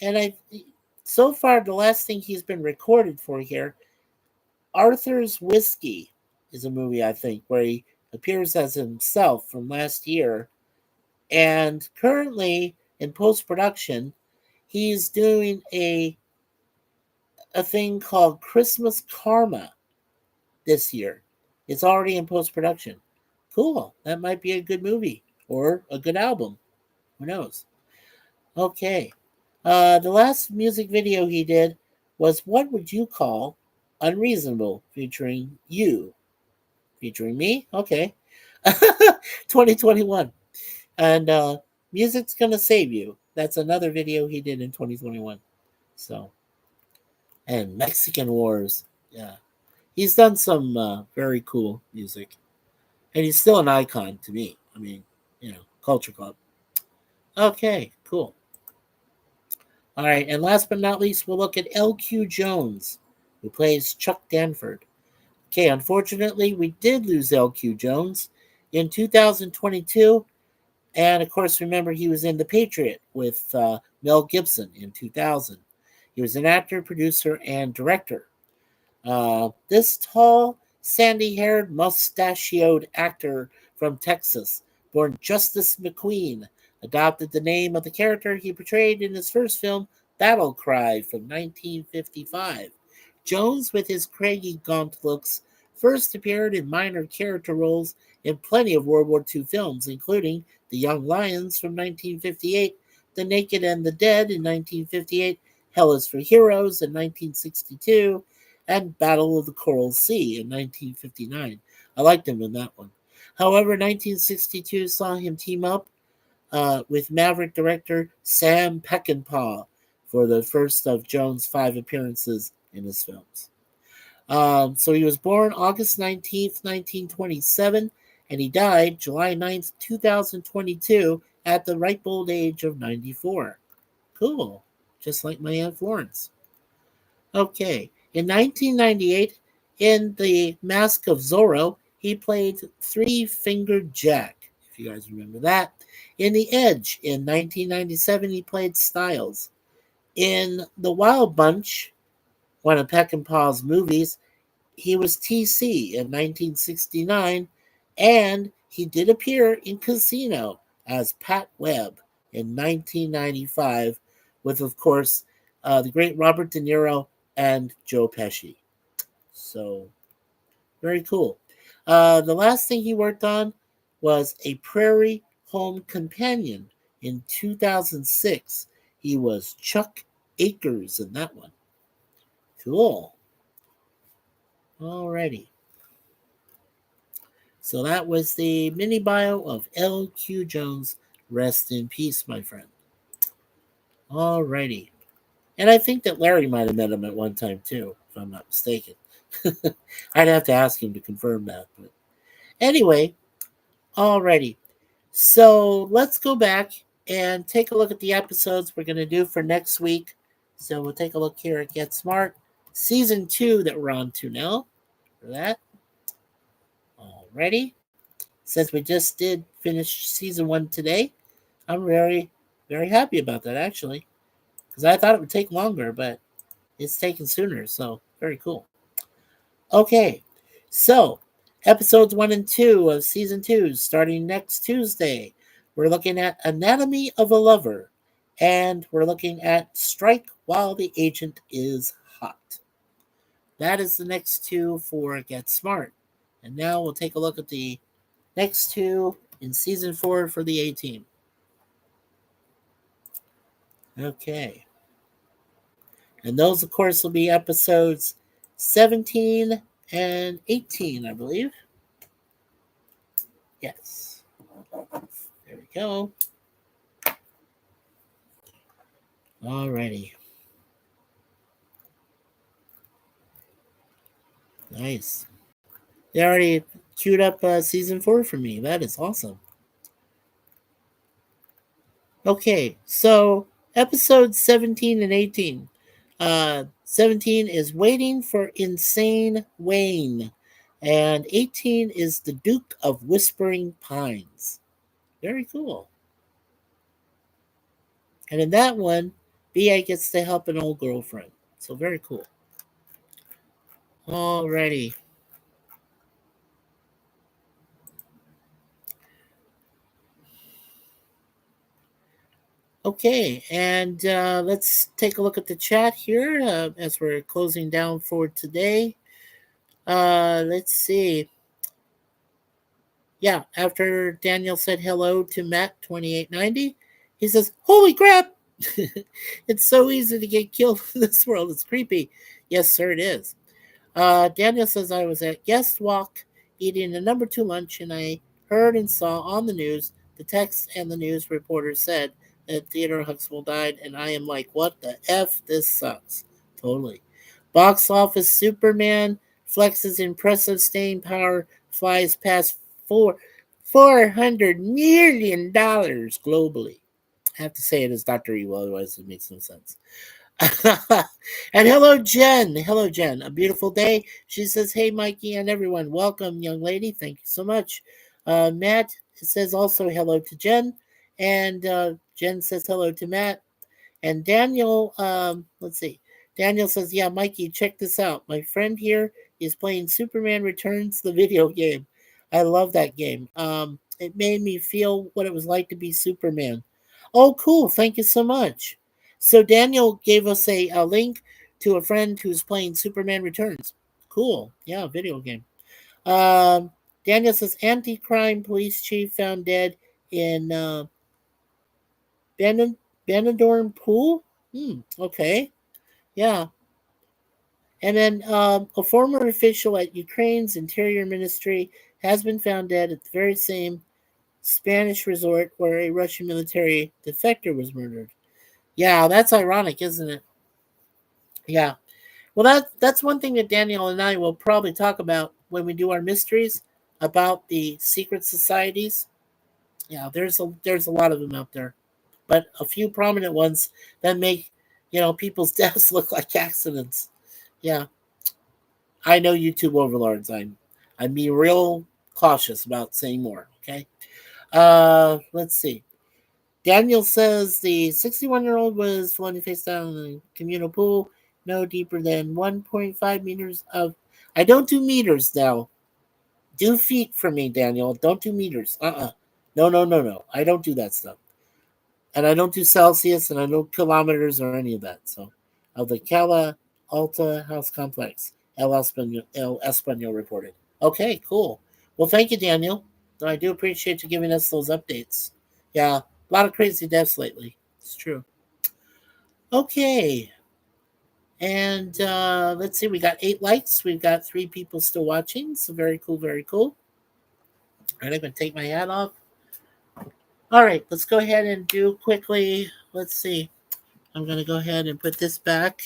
[SPEAKER 1] far, the last thing he's been recorded for here, Arthur's Whiskey is a movie, I think, where he appears as himself from last year. And currently, in post-production, he's doing a thing called Christmas Karma this year. It's already in post-production. Cool. That might be a good movie or a good album. Who knows? Okay. The last music video he did was What Would You Call Unreasonable, featuring you. Featuring me? Okay. 2021. And Music's Gonna Save You. That's another video he did in 2021. So, and Mexican Wars. Yeah. He's done some very cool music. And he's still an icon to me. I mean, Culture Club. Okay, cool. All right, and last but not least, we'll look at L.Q. Jones, who plays Chuck Danford. Okay, unfortunately, we did lose L.Q. Jones in 2022. And of course, remember, he was in The Patriot with Mel Gibson in 2000. He was an actor, producer, and director. This tall, sandy haired, mustachioed actor from Texas, born Justice McQueen, adopted the name of the character he portrayed in his first film, Battle Cry, from 1955. Jones, with his craggy, gaunt looks, first appeared in minor character roles in plenty of World War II films, including The Young Lions from 1958, The Naked and the Dead in 1958, Hell is for Heroes in 1962, and Battle of the Coral Sea in 1959. I liked him in that one. However, 1962 saw him team up with Maverick director Sam Peckinpah for the first of Jones' 5 appearances in his films. So he was born August 19th, 1927, and he died July 9th, 2022, at the ripe old age of 94. Cool. Just like my Aunt Florence. Okay. In 1998, in The Mask of Zorro, he played Three-Fingered Jack, if you guys remember that. In The Edge, in 1997, he played Styles. In The Wild Bunch, one of Peckinpah's movies, he was TC in 1969, and he did appear in Casino as Pat Webb in 1995, with, of course, the great Robert De Niro and Joe Pesci. So, very cool. The last thing he worked on was A Prairie Home Companion in 2006. He was Chuck Akers in that one. Cool. Alrighty. So that was the mini bio of L.Q. Jones. Rest in peace, my friend. Alrighty. And I think that Larry might have met him at one time too, if I'm not mistaken. I'd have to ask him to confirm that. But anyway, alrighty. So let's go back and take a look at the episodes we're going to do for next week. So we'll take a look here at Get Smart, Season 2 that we're on to now. For that. Alrighty. Since we just did finish Season 1 today, I'm very, very happy about that, actually. Because I thought it would take longer, but it's taken sooner. So very cool. Okay, so episodes 1 and 2 of Season 2 starting next Tuesday. We're looking at Anatomy of a Lover, and we're looking at Strike While the Agent is Hot. That is the next two for Get Smart. And now we'll take a look at the next two in Season 4 for the A-Team. Okay. And those, of course, will be episodes 17 and 18, I believe. Yes. There we go. Alrighty. Nice. They already queued up Season 4 for me. That is awesome. Okay, so episodes 17 and 18. 17 is Waiting for Insane Wayne, and 18 is The Duke of Whispering Pines. Very cool. And in that one, B.A. gets to help an old girlfriend. So very cool. Alrighty. Okay, and let's take a look at the chat here as we're closing down for today. Let's see. Yeah, after Daniel said hello to Matt 2890, he says, "Holy crap! It's so easy to get killed in this world. It's creepy." Yes, sir, it is. Daniel says, "I was at Guest Walk eating a number 2 lunch, and I heard and saw on the news. The text and the news reporter said that Theodore Huxtable died, and I am like, what the F? This sucks. Totally. Box office Superman flexes impressive staying power, flies past $400 million globally. I have to say it as Dr. Evil, otherwise it makes no sense. And hello, Jen. Hello, Jen. A beautiful day. She says, hey, Mikey and everyone. Welcome, young lady. Thank you so much. Matt says also hello to Jen. And Jen says hello to Matt. And Daniel, let's see. Daniel says, yeah, Mikey, check this out. My friend here is playing Superman Returns, the video game. I love that game. It made me feel what it was like to be Superman. Oh, cool. Thank you so much. So Daniel gave us a link to a friend who's playing Superman Returns. Cool. Yeah, video game. Um, Daniel says, anti-crime police chief found dead in Ben- Benidorm Pool. Okay. Yeah. And then a former official at Ukraine's interior ministry has been found dead at the very same Spanish resort where a Russian military defector was murdered. Yeah, that's ironic, isn't it? Yeah. Well, that's one thing that Daniel and I will probably talk about when we do our mysteries about the secret societies. Yeah, there's a lot of them out there, but a few prominent ones that make people's deaths look like accidents. Yeah, I know YouTube overlords. I'm being real cautious about saying more. Okay. Let's see. Daniel says the 61-year-old was floating face down in the communal pool, no deeper than 1.5 meters of. I don't do meters now. Do feet for me, Daniel. Don't do meters. No, no, no, no. I don't do that stuff. And I don't do Celsius, and I don't kilometers or any of that. So, of the Cala Alta House Complex, El Espanol reported. Okay, cool. Well, thank you, Daniel. I do appreciate you giving us those updates. Yeah, a lot of crazy deaths lately. It's true. Okay, and let's see. We got 8 likes. We've got 3 people still watching. So very cool, very cool. All right, I'm gonna take my hat off. All right, let's go ahead and do quickly. Let's see. I'm going to go ahead and put this back.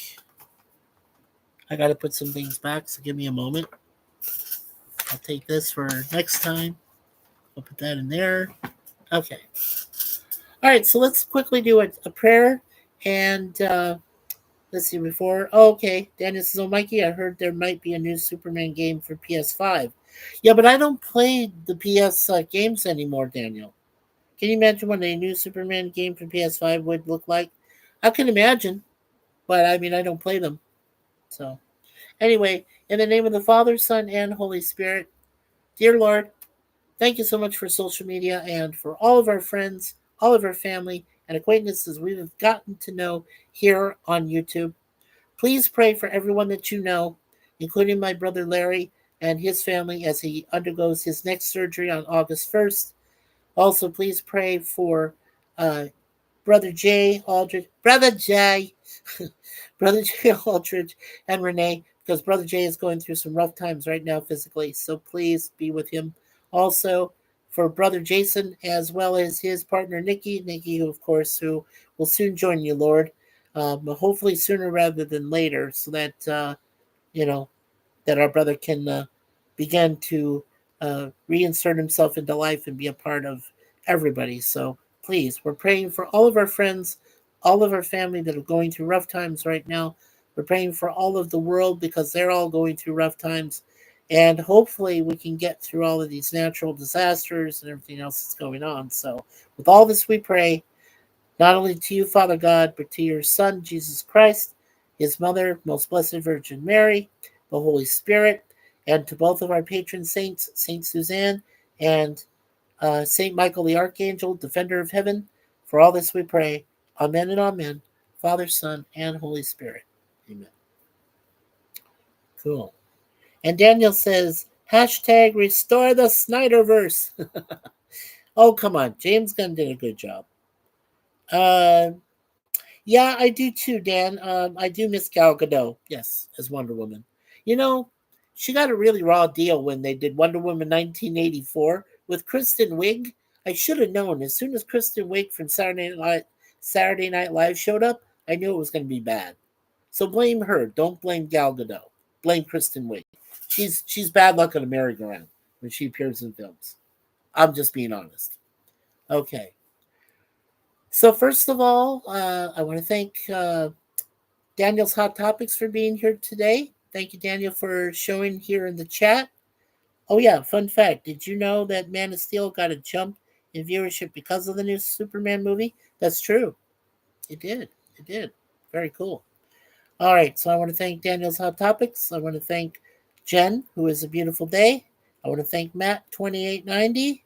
[SPEAKER 1] I got to put some things back, so give me a moment. I'll take this for next time. I'll put that in there. Okay. All right, so let's quickly do a prayer. And let's see, before. Oh, okay. Daniel says, oh, Mikey, I heard there might be a new Superman game for PS5. Yeah, but I don't play the PS games anymore, Daniel. Can you imagine what a new Superman game for PS5 would look like? I can imagine, but I mean, I don't play them. So. Anyway, in the name of the Father, Son, and Holy Spirit, dear Lord, thank you so much for social media and for all of our friends, all of our family, and acquaintances we've gotten to know here on YouTube. Please pray for everyone that you know, including my brother Larry and his family as he undergoes his next surgery on August 1st. Also, please pray for uh, Brother Jay Aldridge, Brother Jay, Brother Jay Aldridge, and Renee, because Brother Jay is going through some rough times right now physically. So please be with him. Also, for Brother Jason, as well as his partner Nikki, who, of course, who will soon join you, Lord, but hopefully sooner rather than later, so that you know that our brother can begin to reinsert himself into life and be a part of everybody. So please, we're praying for all of our friends, all of our family that are going through rough times right now. We're praying for all of the world because they're all going through rough times. And hopefully we can get through all of these natural disasters and everything else that's going on. So with all this we pray, not only to you, Father God, but to your Son, Jesus Christ, his mother, most blessed Virgin Mary, the Holy Spirit, and to both of our patron saints, Saint Suzanne and Saint Michael the Archangel, defender of heaven. For all this we pray. Amen and amen. Father, Son, and Holy Spirit. Amen. Cool. And Daniel says, hashtag restore the Snyderverse. Oh, come on. James Gunn did a good job. Uh, Yeah, I do too, Dan. I do miss Gal Gadot, yes, as Wonder Woman. You know, she got a really raw deal when they did Wonder Woman 1984 with Kristen Wiig. I should have known as soon as Kristen Wiig from Saturday Night Live showed up. I knew it was going to be bad. So blame her. Don't blame Gal Gadot. Blame Kristen Wiig. She's bad luck on a merry-go-round when she appears in films. I'm just being honest. Okay. So first of all, I want to thank Daniel's Hot Topics for being here today. Thank you, Daniel, for showing here in the chat. Oh yeah, fun fact. Did you know that Man of Steel got a jump in viewership because of the new Superman movie? That's true. It did. It did. Very cool. All right, so I want to thank Daniel's Hot Topics. I want to thank Jen, who is a beautiful day. I want to thank Matt2890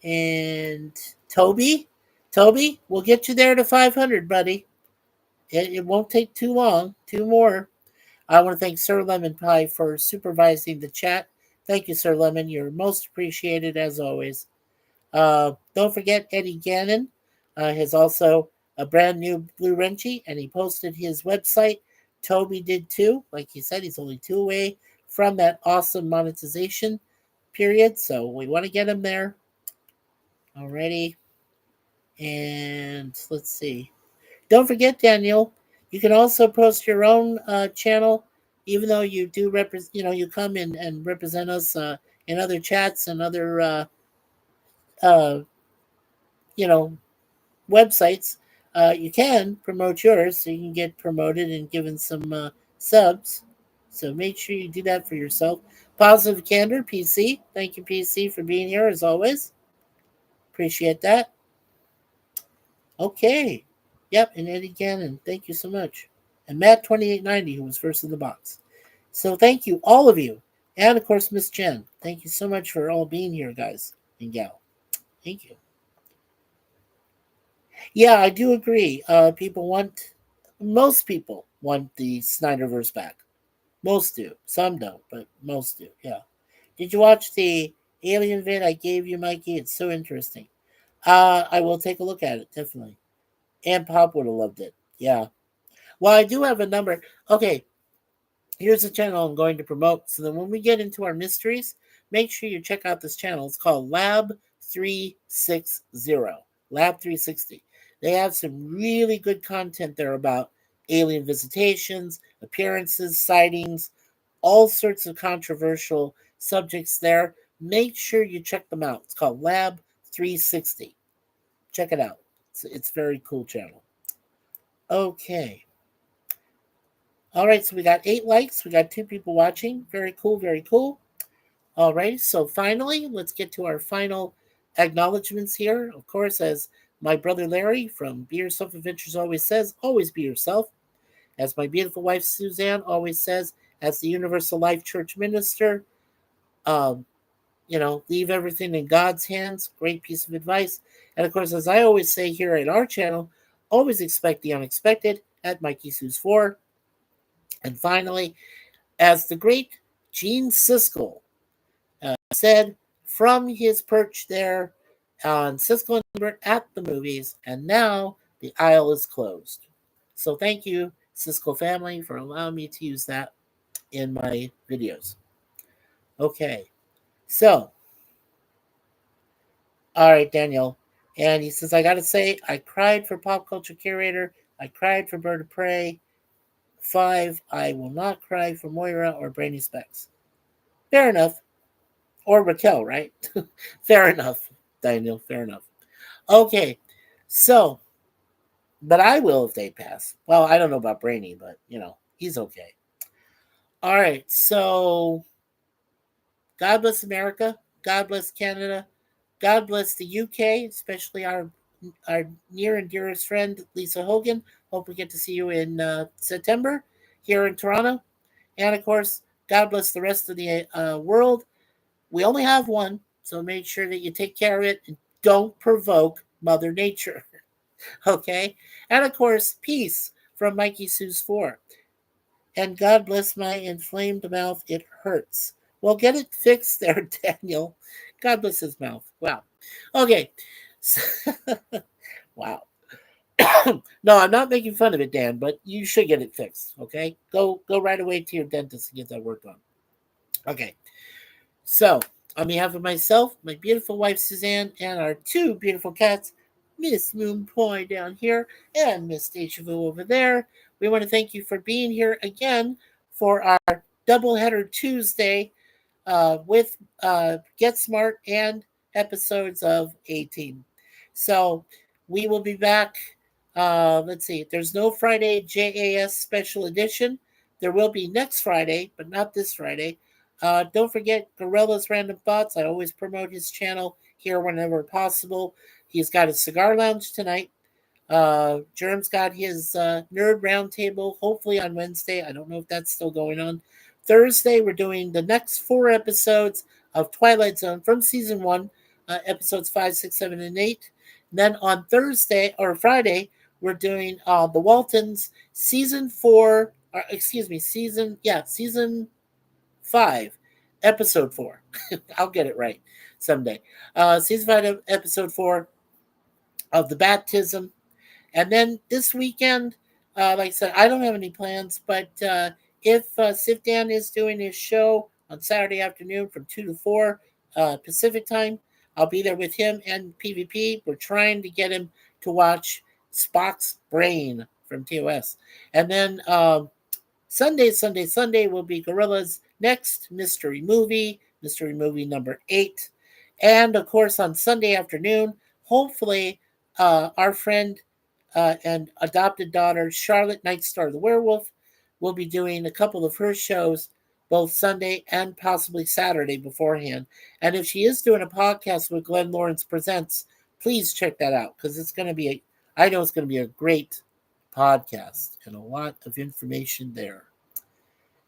[SPEAKER 1] and Toby. Toby, we'll get you there to 500, buddy. It won't take too long. Two more. I want to thank Sir Lemon Pie for supervising the chat. Thank you, Sir Lemon. You're most appreciated as always. Don't forget Eddie Gannon has also a brand new Blue Wrenchy, and he posted his website. Toby did too. Like he said, he's only 2 away from that awesome monetization period. So we want to get him there. Alrighty. And let's see. Don't forget, Daniel, you can also post your own channel, even though you do represent, you come in and represent us in other chats and other, you know, websites. You can promote yours so you can get promoted and given some subs. So make sure you do that for yourself. Positive Candor, PC. Thank you, PC, for being here as always. Appreciate that. Okay. Yep, and Eddie Gannon. Thank you so much. And Matt2890, who was first in the box. So thank you, all of you. And, of course, Miss Jen. Thank you so much for all being here, guys and gal. Thank you. Yeah, I do agree. Most people want the Snyderverse back. Most do. Some don't, but most do. Yeah. Did you watch the Alien vid I gave you, Mikey? It's so interesting. I will take a look at it, definitely. And Pop would have loved it. Yeah. Well, I do have a number. Okay, here's a channel I'm going to promote. So then when we get into our mysteries, make sure you check out this channel. It's called Lab 360. Lab 360. They have some really good content there about alien visitations, appearances, sightings, all sorts of controversial subjects there. Make sure you check them out. It's called Lab 360. Check it out. It's a very cool channel. Okay. All right, so we got 8 likes. We got 2 people watching. Very cool, very cool. All right, so finally, let's get to our final acknowledgments here. Of course, as my brother Larry from Be Yourself Adventures always says, always be yourself. As my beautiful wife Suzanne always says, as the Universal Life Church minister, leave everything in God's hands. Great piece of advice. And of course, as I always say here at our channel, always expect the unexpected at MikeySuzeFour. And finally, as the great Gene Siskel said from his perch there on Siskel and Ebert at the movies, and now the aisle is closed. So thank you, Siskel family, for allowing me to use that in my videos. Okay, so, all right, Daniel. And he says, I got to say, I cried for Pop Culture Curator. I cried for Bird of Prey. 5, I will not cry for Moira or Brainy Specs. Fair enough. Or Raquel, right? Fair enough, Daniel. Fair enough. Okay, so, but I will if they pass. Well, I don't know about Brainy, but, he's okay. All right, so God bless America. God bless Canada. God bless the UK, especially our near and dearest friend, Lisa Hogan. Hope we get to see you in September here in Toronto. And, of course, God bless the rest of the world. We only have one, so make sure that you take care of it and don't provoke Mother Nature. Okay? And, of course, peace from MikeySuzeFour. And God bless my inflamed mouth. It hurts. Well, get it fixed there, Daniel. God bless his mouth. Wow. Okay. Wow. No, I'm not making fun of it, Dan, but you should get it fixed, okay? Go right away to your dentist and get that worked on. Okay. So, On behalf of myself, my beautiful wife Suzanne, and our two beautiful cats, Miss Moonpoy down here and Miss Deja Vu over there, we want to thank you for being here again for our doubleheader Tuesday with Get Smart and episodes of 18. So we will be back. Let's see, there's no Friday JAS special edition. There will be next Friday, but not this Friday. Don't forget Gorilla's Random Thoughts. I always promote his channel here whenever possible. He's got a cigar lounge tonight. Germ's got his nerd roundtable, hopefully on Wednesday. I don't know if that's still going on. Thursday, we're doing the next 4 episodes of Twilight Zone from season 1, episodes 5, 6, 7, and 8. And then on Thursday or Friday, we're doing the Waltons season 4, or excuse me, season 5, episode 4. I'll get it right someday. Season 5, episode 4 of the baptism. And then this weekend, like I said, I don't have any plans, but if Sif Dan is doing his show on Saturday afternoon from 2 to 4 Pacific time, I'll be there with him and PvP. We're trying to get him to watch Spock's Brain from TOS. And then Sunday will be Gorilla's next mystery movie number 8. And of course, on Sunday afternoon, hopefully, our friend and adopted daughter, Charlotte Nightstar the Werewolf, will be doing a couple of her shows both Sunday and possibly Saturday beforehand. And if she is doing a podcast with Glenn Lawrence Presents, please check that out because I know it's going to be a great podcast and a lot of information there.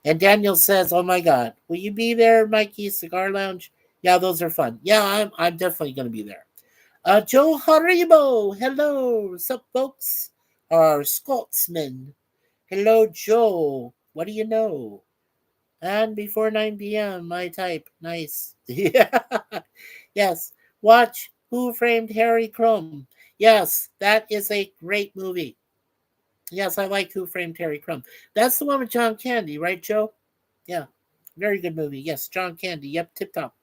[SPEAKER 1] And Daniel says, "Oh my God, will you be there, Mikey Cigar Lounge?" Yeah, those are fun. Yeah, I'm definitely going to be there. Joe Haribo, hello, what's up, folks? Our Scotsman. Hello, Joe. What do you know? And before 9 p.m., my type. Nice. Yeah. Yes. Watch Who Framed Harry Crumb. Yes, that is a great movie. Yes, I like Who Framed Harry Crumb. That's the one with John Candy, right, Joe? Yeah. Very good movie. Yes, John Candy. Yep, tip top.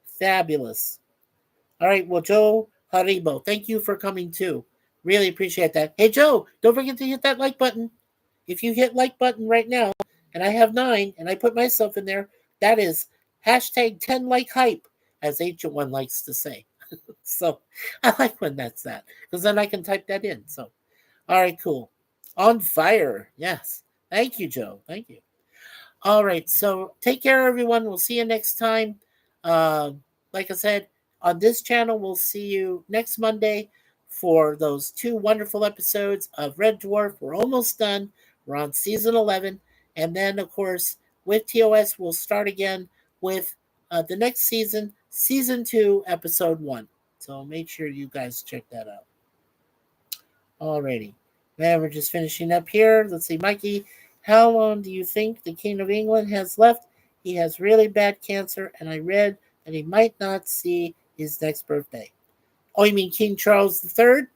[SPEAKER 1] Fabulous. All right, well, Joe Haribo, thank you for coming too. Really appreciate that. Hey, Joe, don't forget to hit that like button. If you hit like button right now, and I have 9, and I put myself in there, that is hashtag 10 like hype, as Ancient One likes to say. So I like when that's that, because then I can type that in. So, all right, cool. On fire. Yes. Thank you, Joe. Thank you. All right. So take care, everyone. We'll see you next time. Like I said, on this channel, we'll see you next Monday for those 2 wonderful episodes of Red Dwarf. We're almost done. We're on season 11. And then, of course, with TOS, we'll start again with the next season 2, episode 1. So make sure you guys check that out. Alrighty. Man, we're just finishing up here. Let's see, Mikey, how long do you think the King of England has left? He has really bad cancer, and I read that he might not see his next birthday. Oh, you mean King Charles III?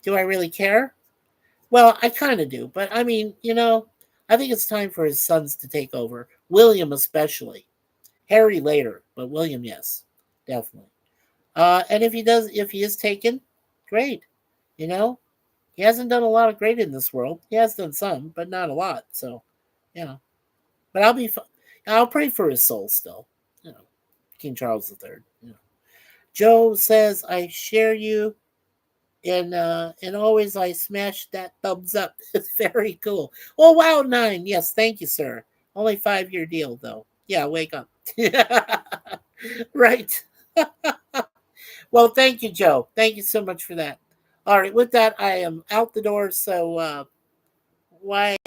[SPEAKER 1] Do I really care? Well, I kind of do, but I mean, I think it's time for his sons to take over. William especially. Harry later, but William, yes, definitely. And if he is taken, great. He hasn't done a lot of great in this world. He has done some, but not a lot. So, but I'll pray for his soul still. King Charles III. Joe says, "I share you, and always I smash that thumbs up." It's very cool. Oh wow, 9. Yes, thank you, sir. Only 5-year deal though. Yeah, wake up. Right. Well, thank you, Joe. Thank you so much for that. All right, with that, I am out the door. So why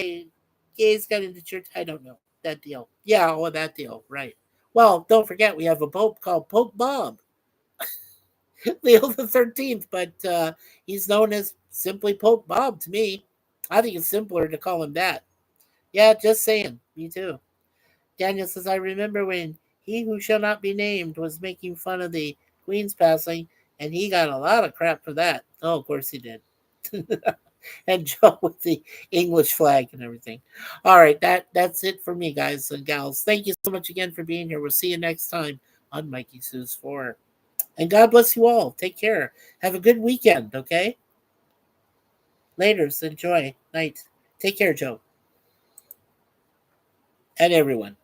[SPEAKER 1] gays got into church? I don't know that deal. Yeah, that deal. Right. Well, don't forget we have a pope called Pope Bob. Leo the 13th, but he's known as simply Pope Bob to me. I think it's simpler to call him that. Yeah, just saying. Me too. Daniel says, "I remember when he who shall not be named was making fun of the Queen's passing, and he got a lot of crap for that." Oh, of course he did. and Joe with the English flag and everything. All right, that's it for me, guys and gals. Thank you so much again for being here. We'll see you next time on MikeySuzeFour. And God bless you all. Take care. Have a good weekend, okay? Laters. Enjoy. Night. Take care, Joe. And everyone.